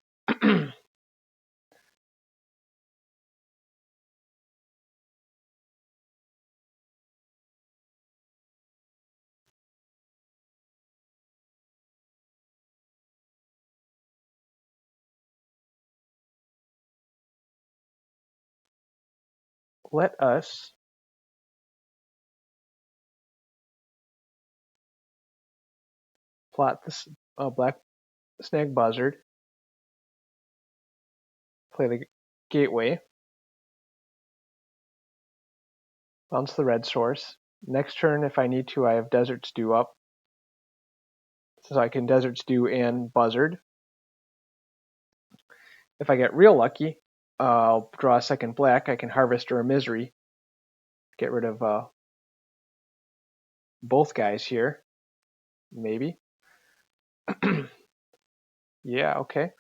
Let us plot this Black Snag Buzzard. Play the Gateway. Bounce the red source. Next turn, if I need to, I have Desert Stew up. So I can Desert Stew and Buzzard. If I get real lucky, I'll draw a second black. I can Harvester of Misery. Get rid of both guys here. Maybe. Yeah, okay.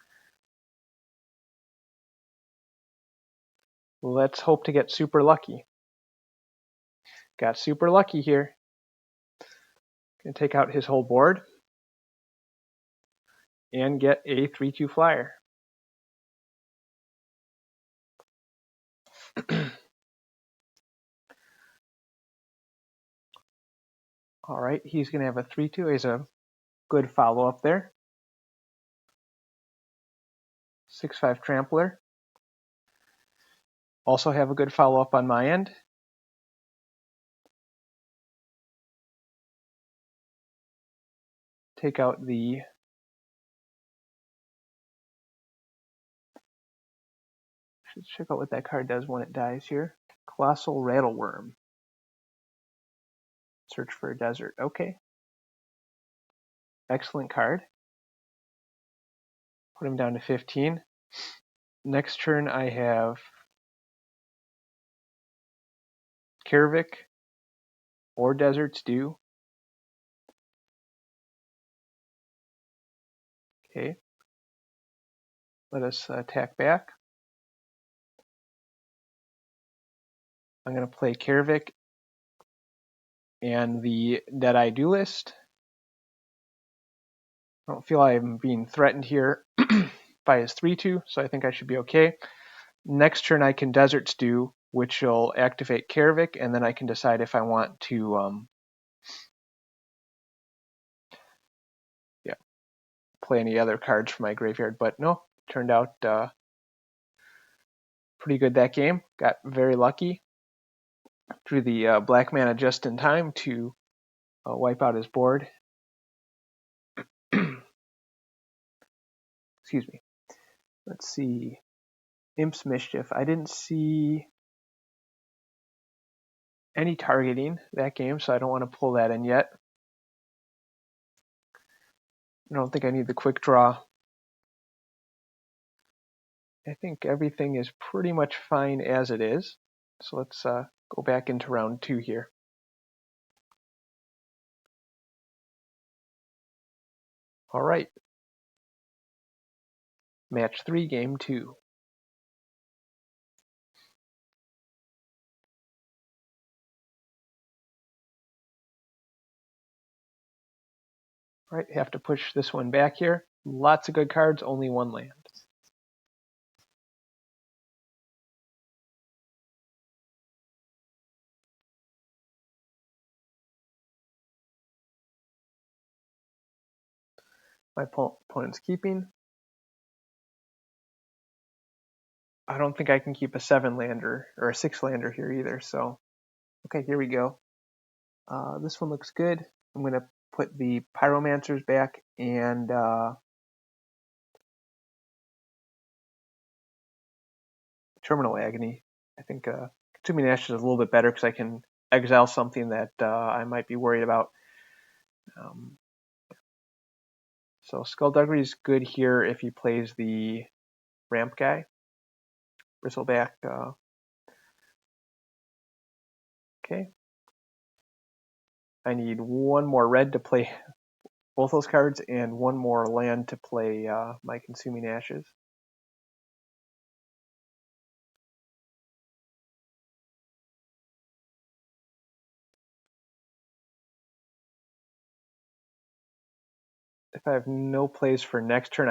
Let's hope to get super lucky. Got super lucky here. Gonna take out his whole board and get a 3/2 flyer. All right, he's gonna have a 3/2. He's a good follow up there. 6/5 Trampler. Also have a good follow up on my end. Take out the Let's check out what that card does when it dies here. Colossal Rattleworm. Search for a desert. Okay. Excellent card. Put him down to 15. Next turn I have Kervik or Desert Stew. Okay. Let us attack back. I'm going to play Kervik and the Deadeye Duelist. I don't feel I'm being threatened here by his 3/2, so I think I should be okay. Next turn I can Desert Stew, which will activate Kervik, and then I can decide if I want to play any other cards from my graveyard. But no, turned out pretty good that game. Got very lucky. Drew the black mana just in time to wipe out his board. Excuse me. Let's see. Imp's Mischief. I didn't see any targeting that game, so I don't want to pull that in yet. I don't think I need the quick draw. I think everything is pretty much fine as it is. So let's go back into round 2 here. All right. Match 3, game 2. All right, have to push this one back here. Lots of good cards, only 1 land. My opponent's keeping. I don't think I can keep a 7-lander or a 6-lander here either, so okay, here we go. This one looks good. I'm going to put the Pyromancers back and Terminal Agony. I think Consuming Ashes is a little bit better because I can exile something that I might be worried about. So Skullduggery is good here if he plays the ramp guy. Bristleback. Okay. I need 1 more red to play both those cards and 1 more land to play my Consuming Ashes. If I have no plays for next turn,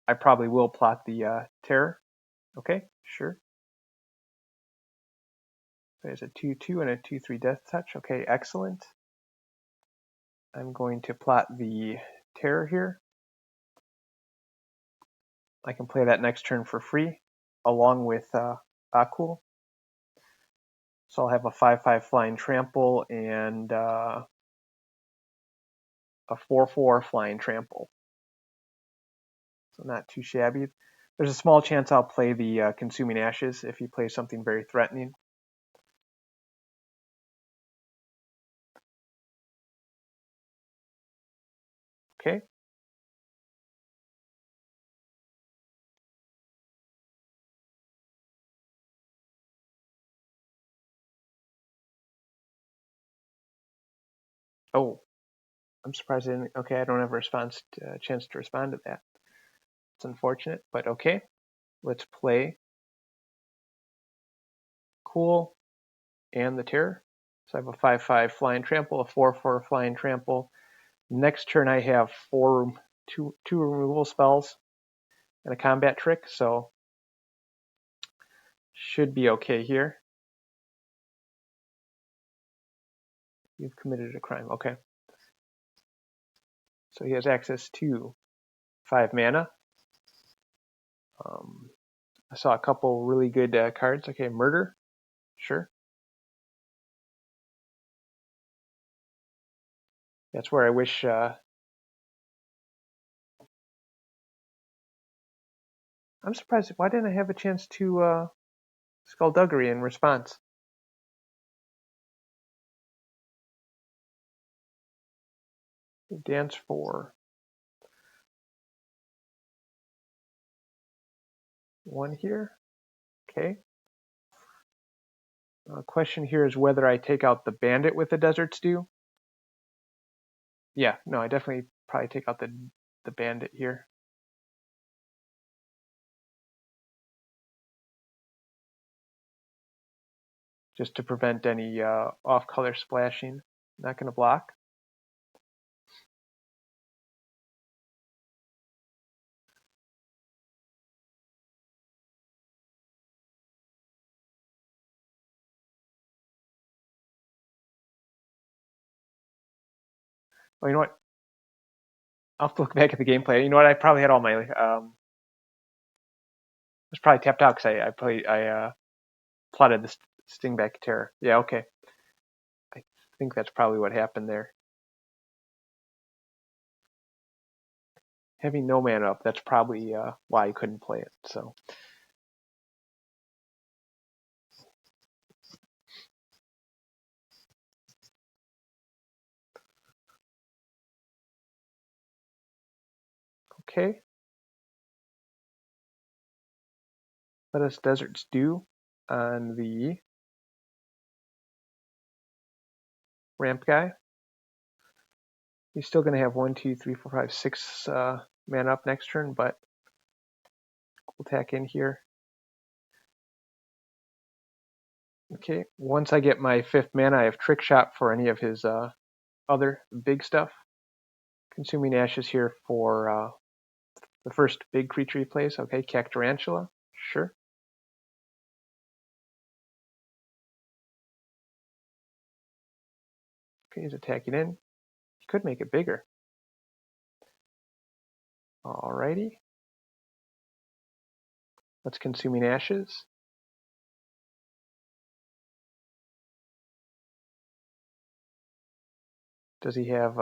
I probably will plot the Terror. Okay, sure. There's a 2/2 and a 2/3 Death Touch. Okay, excellent. I'm going to plot the Terror here. I can play that next turn for free, along with Akul. So I'll have a 5/5 Flying Trample and a 4/4 Flying Trample. So not too shabby. There's a small chance I'll play the Consuming Ashes if he plays something very threatening. Okay. Oh, I'm surprised I didn't. Okay, I don't have a chance to respond to that. It's unfortunate, but okay. Let's play Cool and the Terror. So I have a 5/5 Flying Trample, a 4/4 Flying Trample. Next turn I have two removal spells and a combat trick, so should be okay here. You've committed a crime. Okay. So he has access to 5 mana. I saw a couple really good cards. Okay, Murder. Sure. That's where I wish. I'm surprised. Why didn't I have a chance to Skullduggery in response? Dance for 1 here. Okay. Question here is whether I take out the Bandit with the Desert Stew. Yeah, no, I definitely probably take out the Bandit here. Just to prevent any off-color splashing. Not going to block. Well, you know what? I'll have to look back at the gameplay. You know what? I probably had all my. I was probably tapped out because I plotted the Stingback Terror. Yeah, okay. I think that's probably what happened there. Having no mana up, that's probably why I couldn't play it. So. Okay. Let us Desert Stew on the ramp guy. He's still going to have 1, 2, 3, 4, 5, 6 mana up next turn, but we'll attack in here. Okay, once I get my 5th mana, I have Trick Shot for any of his other big stuff. Consuming Ashes here for the first big creature he plays. Okay, Cactarantula, sure. Okay, he's attacking in. He could make it bigger. Alrighty. Let's Consuming Ashes. Does he have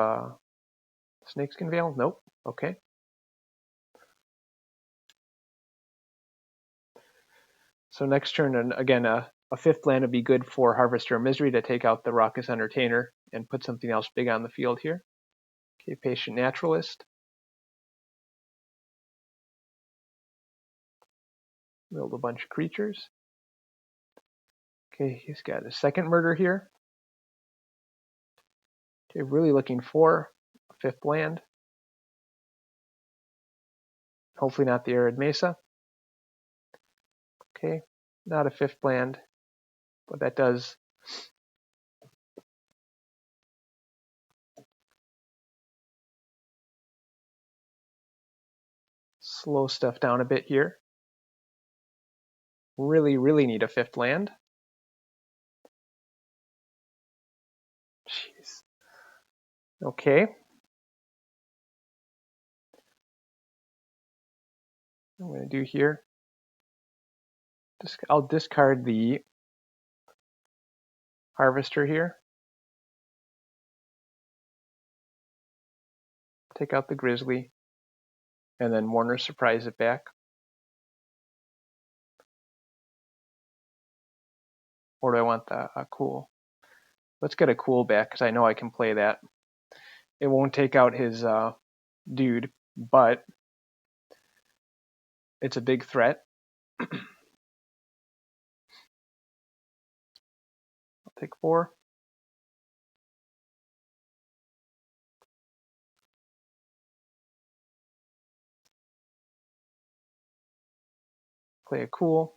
Snakeskin Veil? Nope. Okay. So next turn, and again, a 5th land would be good for Harvester of Misery to take out the Raucous Entertainer and put something else big on the field here. Okay, Patient Naturalist. Build a bunch of creatures. Okay, he's got a 2nd Murder here. Okay, really looking for a 5th land. Hopefully not the Arid Mesa. Okay, not a 5th land, but that does slow stuff down a bit here. Really, really need a 5th land. Jeez. Okay. I'm going to do here. I'll discard the Harvester here. Take out the Grizzly. And then Mourner Surprise it back. Or do I want the Cool? Let's get a Cool back because I know I can play that. It won't take out his dude, but it's a big threat. I'll take 4. Play a Cool.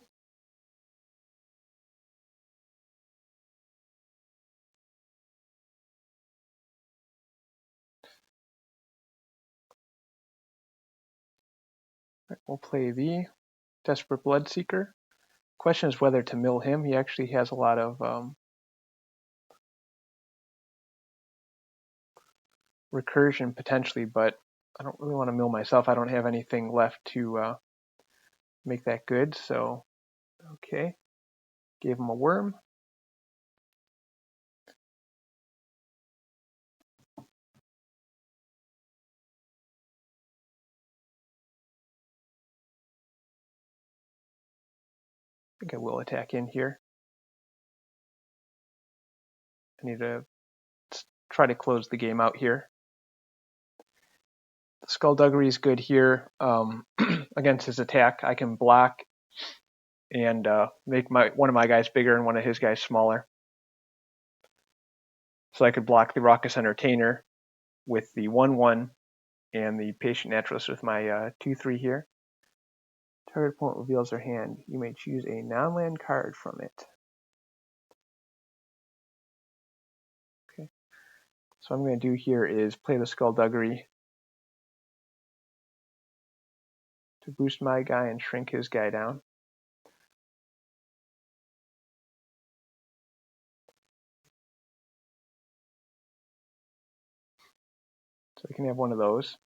We'll play the Desperate Bloodseeker. Question is whether to mill him. He actually has a lot of recursion potentially, but I don't really want to mill myself. I don't have anything left to make that good. So, okay. Gave him a worm. I think I will attack in here. I need to try to close the game out here. The Skullduggery is good here against his attack. I can block and make one of my guys bigger and one of his guys smaller. So I could block the Raucous Entertainer with the 1/1 and the Patient Naturalist with my 2/3 here. Target opponent reveals their hand. You may choose a non-land card from it. Okay. So what I'm going to do here is play the Skullduggery to boost my guy and shrink his guy down. So we can have one of those.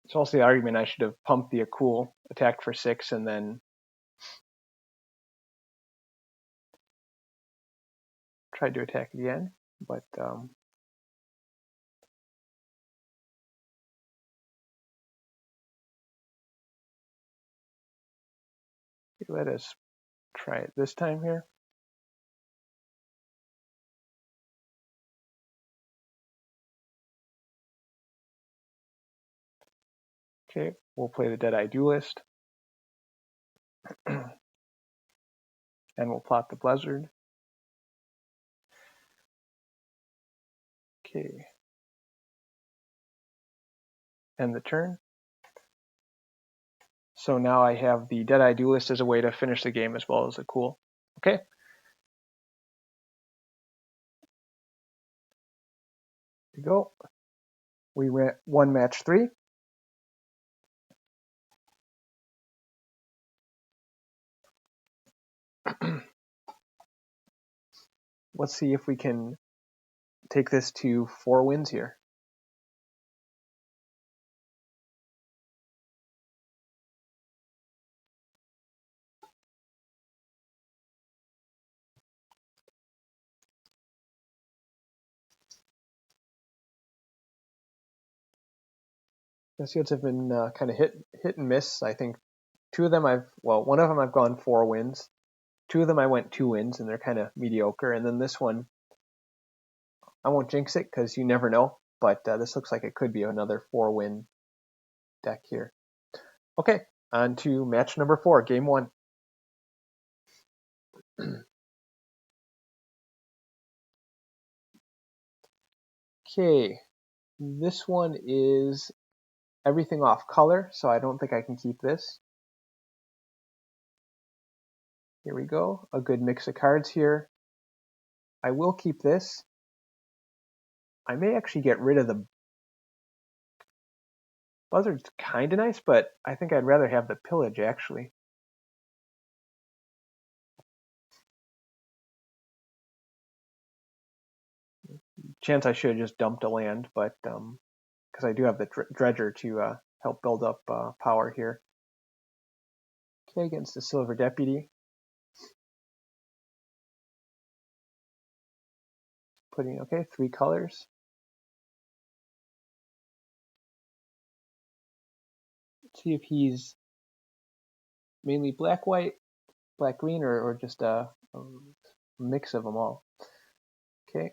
It's also the argument I should have pumped the Akul, attacked for 6, and then tried to attack again. But let us try it this time here. Okay, we'll play the Deadeye Duelist. And we'll plot the blizzard. Okay. End the turn. So now I have the Deadeye Duelist as a way to finish the game as well as a cool. Okay. Here we go. We won match 3. Let's see if we can take this to 4 wins here. The fields have been kind of hit and miss. I think 2 of them one of them I've gone 4 wins. 2 of them I went 2 wins, and they're kind of mediocre. And then this one, I won't jinx it because you never know. But this looks like it could be another 4-win deck here. Okay, on to match number 4, game 1. Okay, this one is everything off color, so I don't think I can keep this. Here we go, a good mix of cards here. I will keep this. I may actually get rid of the buzzard's kind of nice, but I think I'd rather have the pillage actually. Chance I should have just dumped a land, but because I do have the dredger to help build up power here. Okay, against the silver deputy. Putting, okay, 3 colors. Let's see if he's mainly black-white, black-green, or just a mix of them all. Okay.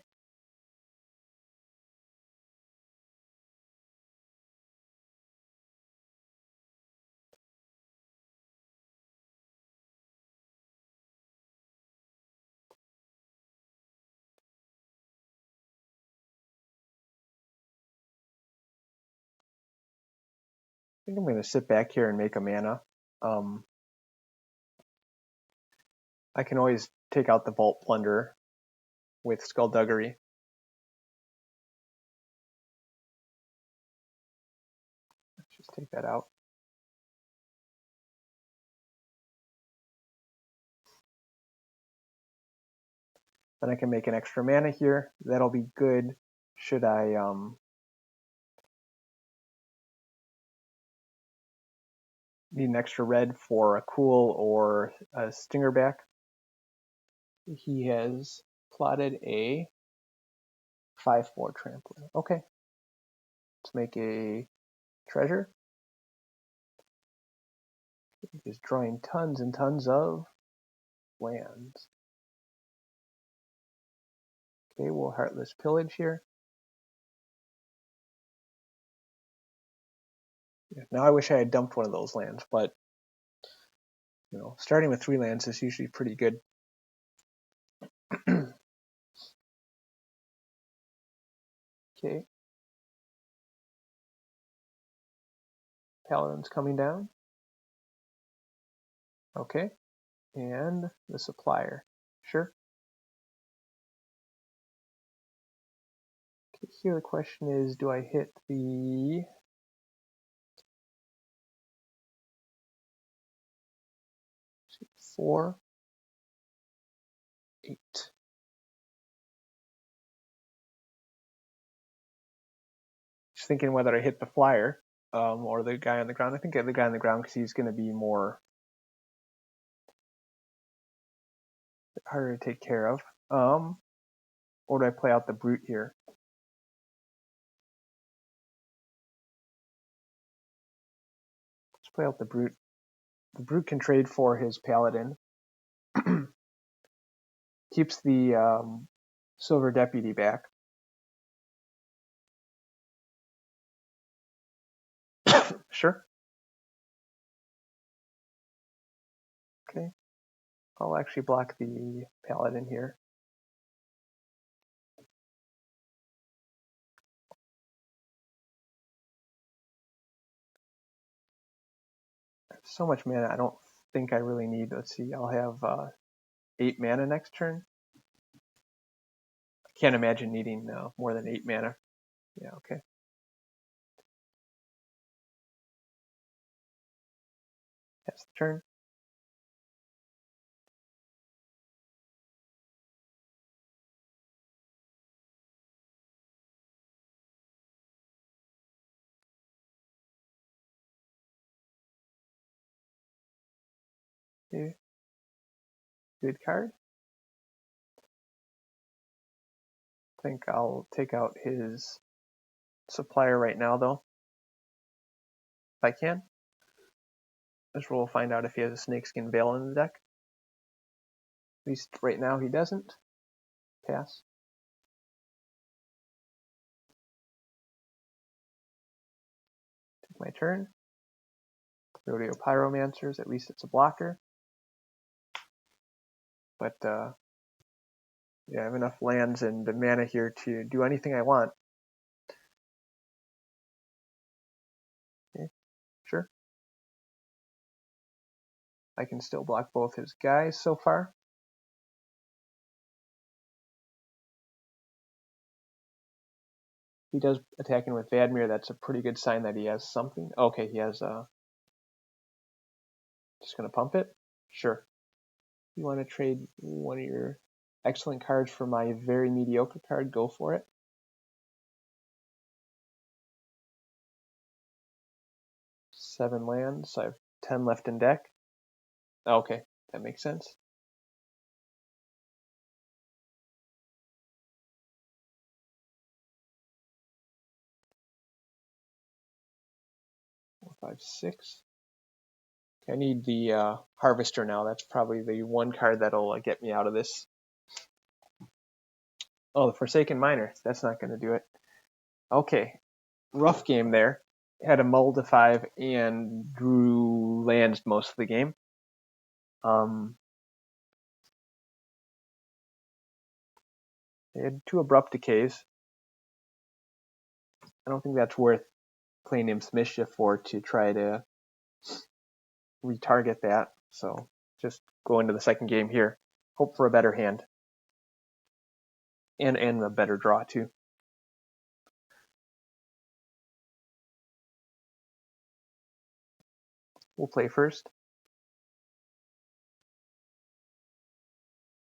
I think I'm going to sit back here and make a mana. I can always take out the Vault Plunder with Skullduggery. Let's just take that out. Then I can make an extra mana here. That'll be good should I need an extra red for a cool or a stingerback. He has plotted a 5/4 trampler. Okay. Let's make a treasure. He's drawing tons and tons of lands. Okay, we'll Heartless Pillage here. Now I wish I had dumped one of those lands, but starting with 3 lands is usually pretty good. Okay. Paladin's coming down. Okay. And the Supplier. Sure. Okay, here the question is, do I hit the... Four, 8. Just thinking whether I hit the flyer or the guy on the ground. I think I hit the guy on the ground because he's going to be more harder to take care of. Or do I play out the brute here? Let's play out the brute. The brute can trade for his paladin. Keeps the silver deputy back. Sure. Okay. I'll actually block the Paladin here. So much mana I don't think I really need. Let's see, I'll have 8 mana next turn. I can't imagine needing more than 8 mana. Yeah, okay. That's the turn. Okay. Good card. I think I'll take out his supplier right now, though, if I can. This will find out if he has a Snakeskin Veil in the deck. At least right now he doesn't. Pass. Take my turn. Rodeo Pyromancers, at least it's a blocker. But yeah, I have enough lands and the mana here to do anything I want. Okay, sure. I can still block both his guys so far. He does attacking with Vadmir. That's a pretty good sign that he has something. Okay, he has just gonna pump it. Sure. You want to trade one of your excellent cards for my very mediocre card? Go for it. Seven lands. So I have 10 left in deck. Okay, that makes sense. Four, five, six. Okay, I need the Harvester now. That's probably the one card that'll get me out of this. Oh, the Forsaken Miner. That's not going to do it. Okay, rough game there. Had a mull to 5 and drew lands most of the game. They had 2 abrupt decays. I don't think that's worth playing Imps Mischief for to try to retarget that. So just go into the second game here. Hope for a better hand. And a better draw too. We'll play first.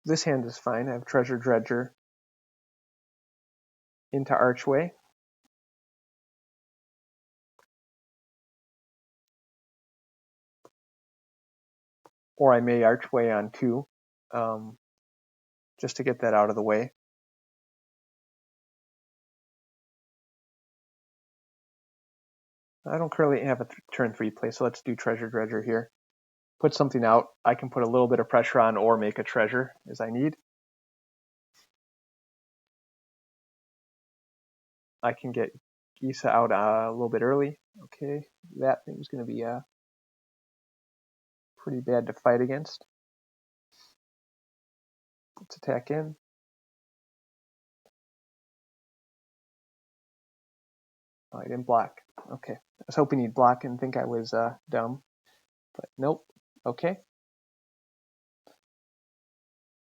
This hand is fine. I have Treasure Dredger into Archway. Or I may Archway on 2, just to get that out of the way. I don't currently have a turn 3 play, so let's do Treasure Dredger here. Put something out. I can put a little bit of pressure on or make a treasure as I need. I can get Gisa out a little bit early. Okay, that thing's going to be pretty bad to fight against. Let's attack in. Oh, I didn't block. Okay, I was hoping he'd block and think I was dumb, but nope. Okay.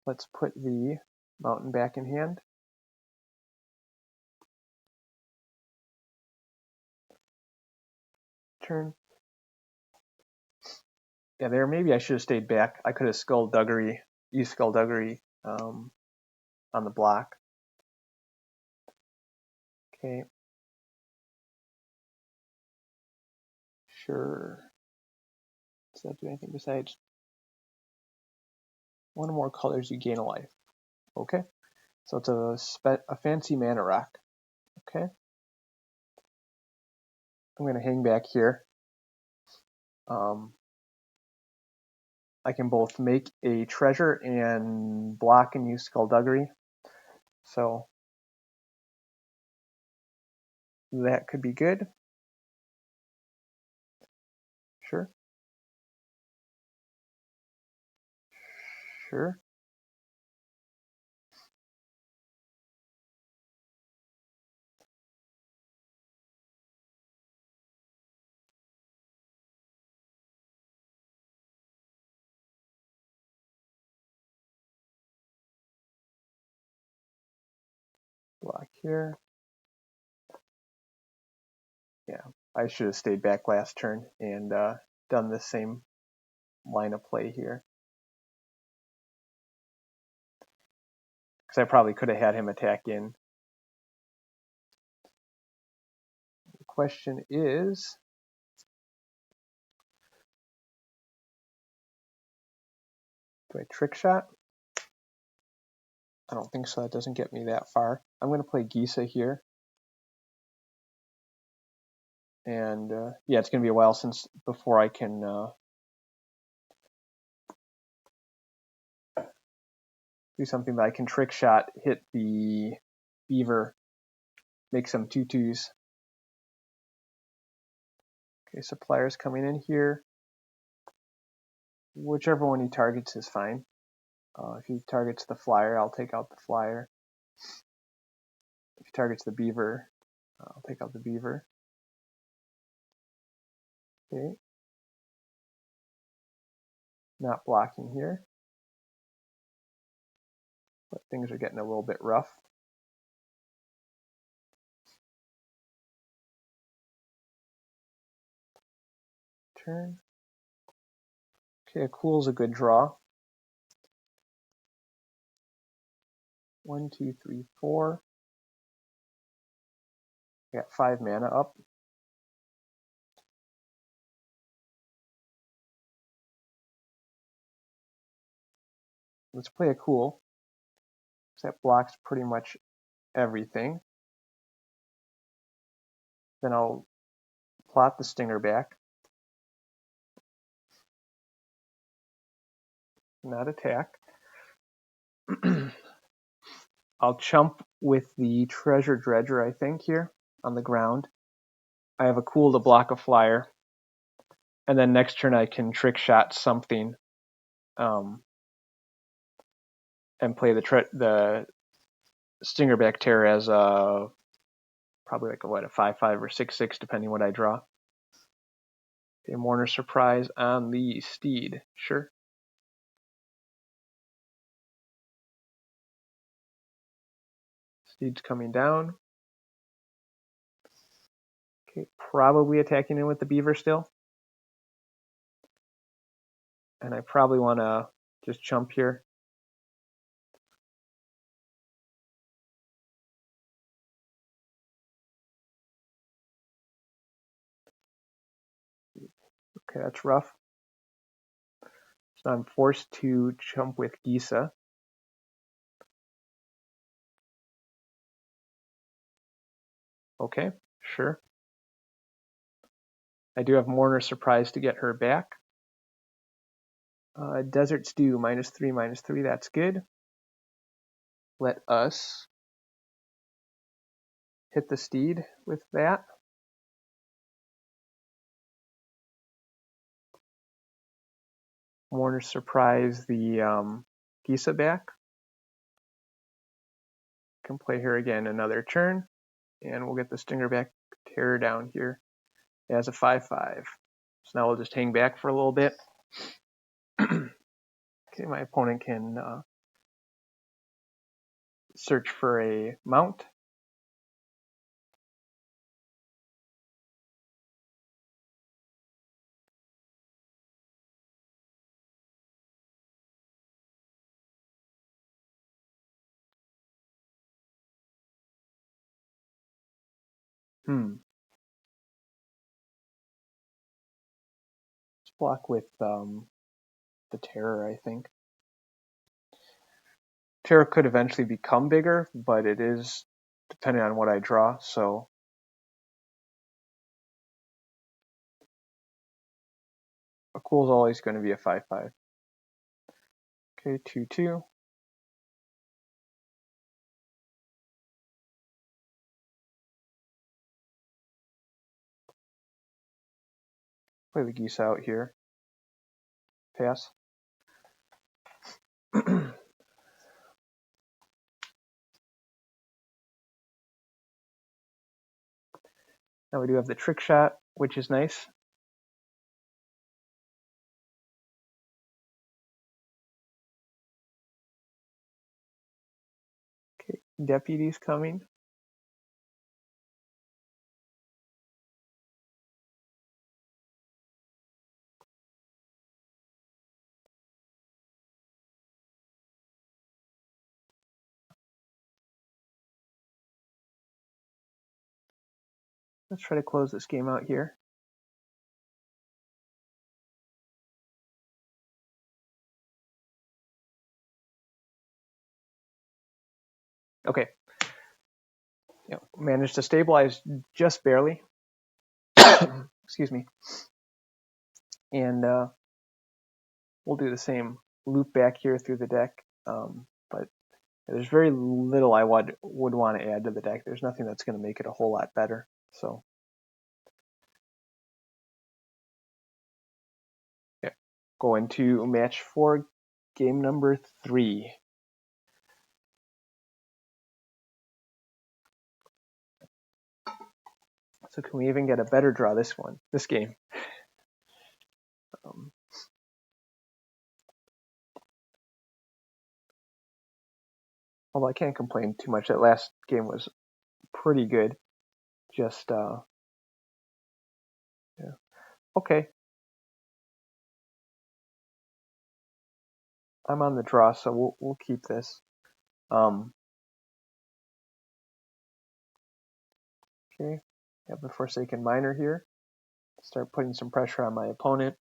Let's put the mountain back in hand. Turn. Yeah, there, maybe I should have stayed back. I could have Skullduggery, used Skullduggery on the block. Okay. Sure. Does that do anything besides one or more colors you gain a life? Okay. So it's a fancy mana rock. Okay. I'm going to hang back here. I can both make a treasure and block and use Skullduggery. So that could be good. Sure. Sure. Block here. Yeah, I should have stayed back last turn and done the same line of play here. Because I probably could have had him attack in. The question is, do I trick shot? I don't think so. That doesn't get me that far. I'm going to play Gisa here. And yeah, it's going to be a while before I can do something that I can trick shot, hit the beaver, make some 2/2s. Okay, supplier's coming in here. Whichever one he targets is fine. If he targets the flyer, I'll take out the flyer. If he targets the beaver, I'll take out the beaver. Okay. Not blocking here. But things are getting a little bit rough. Turn. Okay, a cool's a good draw. 1, 2, 3, 4. I got 5 mana up. Let's play a cool. That blocks pretty much everything. Then I'll plot the stinger back. Not attack. I'll chump with the treasure dredger, I think, here on the ground. I have a cool to block a flyer. And then next turn I can trick shot something and play the Stingerback Terror as probably like a 5/5 or 6/6 depending what I draw. Okay, Mourner Surprise on the Steed. Sure. Steed's coming down. Okay, probably attacking in with the beaver still. And I probably want to just chump here. Okay, that's rough. So I'm forced to chump with Gisa. Okay, sure. I do have Mourner Surprise to get her back. Desert Stew, -3/-3, that's good. Let us hit the Steed with that. Mourner Surprise the Gisa back. Can play her again another turn, and we'll get the Stingerback Terror down here as a 5/5. So now we'll just hang back for a little bit. Okay, my opponent can search for a mount. Let's block with the Terror, I think. Terror could eventually become bigger, but it is depending on what I draw, so a cool is always going to be a 5/5. Okay, 2/2. Play the Geese out here. Pass. Now we do have the trick shot, which is nice. Okay, deputy's coming. Let's try to close this game out here. Okay. Managed to stabilize just barely. Excuse me. And we'll do the same loop back here through the deck. But there's very little I would want to add to the deck. There's nothing that's going to make it a whole lot better. So yeah, go into match 4, game number 3. So can we even get a better draw this game? Although I can't complain too much. That last game was pretty good. Just yeah. Okay. I'm on the draw, so we'll keep this. Okay. Have the Forsaken Miner here. Start putting some pressure on my opponent.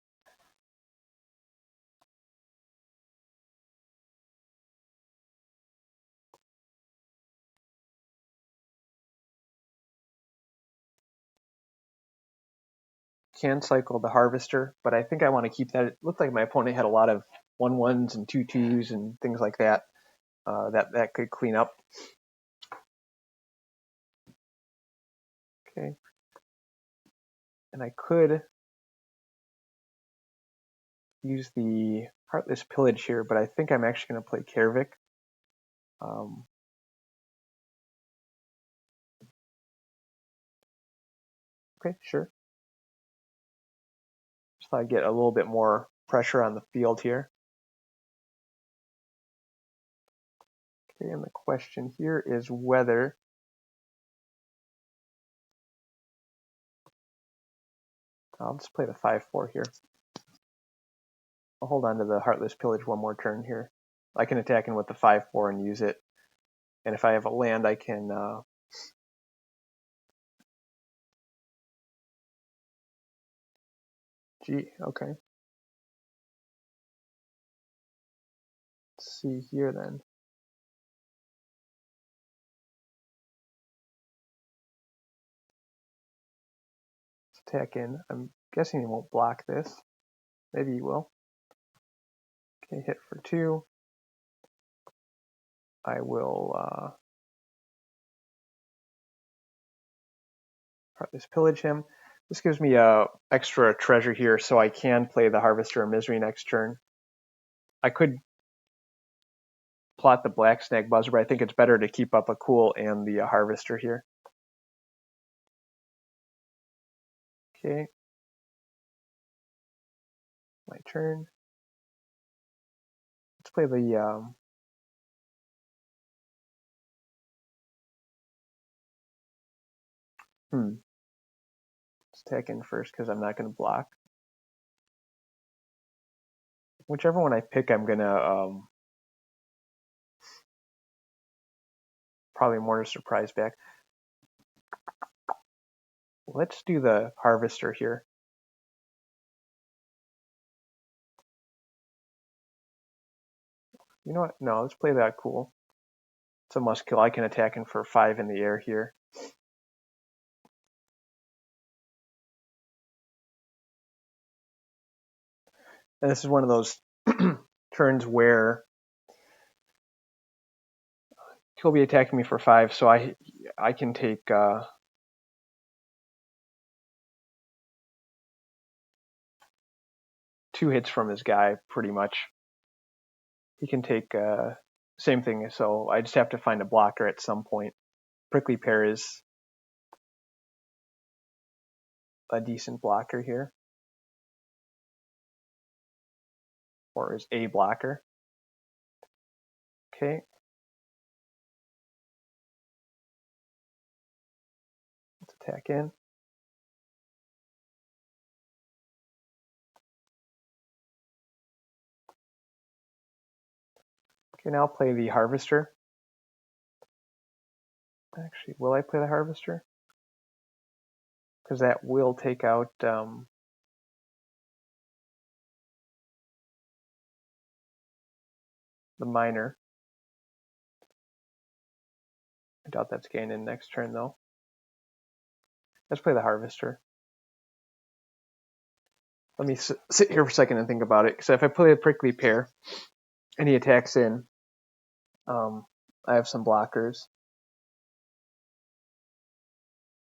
Can cycle the Harvester, but I think I want to keep that. It looked like my opponent had a lot of 1/1s and 2/2s and things like that. That could clean up. Okay. And I could use the Heartless Pillage here, but I think I'm actually going to play Kervik. Okay, sure. Just thought I'd get a little bit more pressure on the field here. Okay, and the question here is whether I'll just play the 5/4 here. I'll hold on to the Heartless Pillage one more turn here. I can attack in with the 5/4 and use it. And if I have a land, I can okay. Let's see here then. Let's attack in. I'm guessing he won't block this. Maybe he will. Okay, hit for 2. I will Heartless Pillage him. This gives me extra treasure here, so I can play the Harvester of Misery next turn. I could plot the Black Snag Buzzer, but I think it's better to keep up a Cool and the Harvester here. Okay. My turn. Let's play the Let's attack in first because I'm not going to block. Whichever one I pick, I'm going to probably more surprise back. Let's do the Harvester here. You know what? No, let's play that Cool. It's a must kill. I can attack in for 5 in the air here. And this is one of those turns where he'll be attacking me for 5, so I can take 2 hits from his guy pretty much. he can take same thing. So I just have to find a blocker at some point. Prickly Pear is a decent blocker here, or is a blocker. Okay. Let's attack in. Okay, now I'll play the Harvester. Actually, will I play the Harvester? Because that will take out the Miner. I doubt that's gained in next turn, though. Let's play the Harvester. Let me sit here for a second and think about it. So if I play the Prickly Pear and he attacks in, I have some blockers.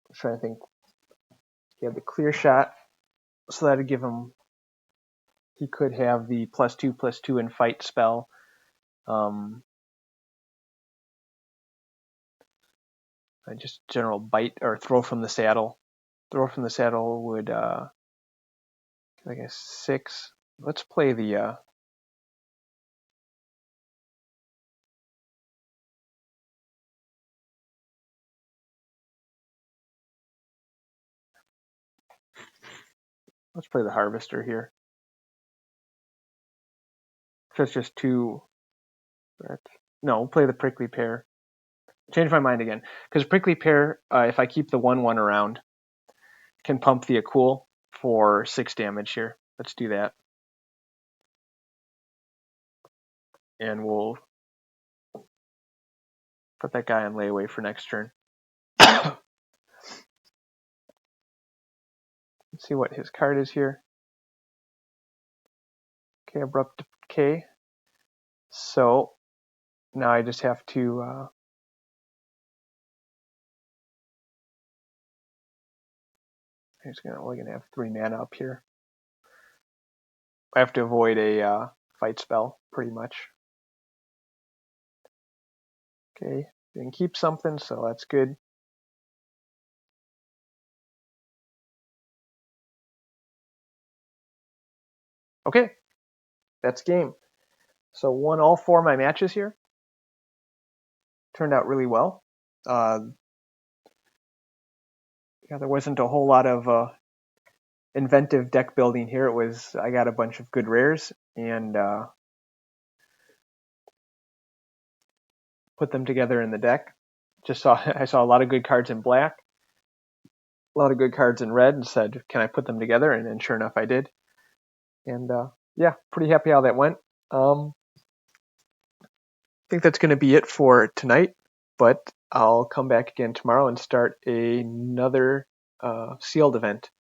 I'm trying to think. He had the clear shot, so that'd give him. He could have the +2/+2 and fight spell. Just general bite or throw from the saddle. Throw from the saddle would like a 6. Let's play the let's play the Harvester here. So it's just 2. No, we'll play the Prickly Pear. Change my mind again, because Prickly Pear, if I keep the 1/1 around, can pump the Akul for 6 damage here. Let's do that, and we'll put that guy on layaway for next turn. Let's see what his card is here. Okay, Abrupt Decay. So now I just have to he's only gonna have 3 mana up here. I have to avoid a fight spell pretty much. Okay, didn't keep something, so that's good. Okay, that's game. So won all 4 of my matches here. Turned out really well. Yeah, there wasn't a whole lot of inventive deck building here. I got a bunch of good rares and put them together in the deck. I saw a lot of good cards in black, a lot of good cards in red, and said, "Can I put them together?" And then sure enough, I did. And yeah, pretty happy how that went. I think that's going to be it for tonight, but I'll come back again tomorrow and start another sealed event.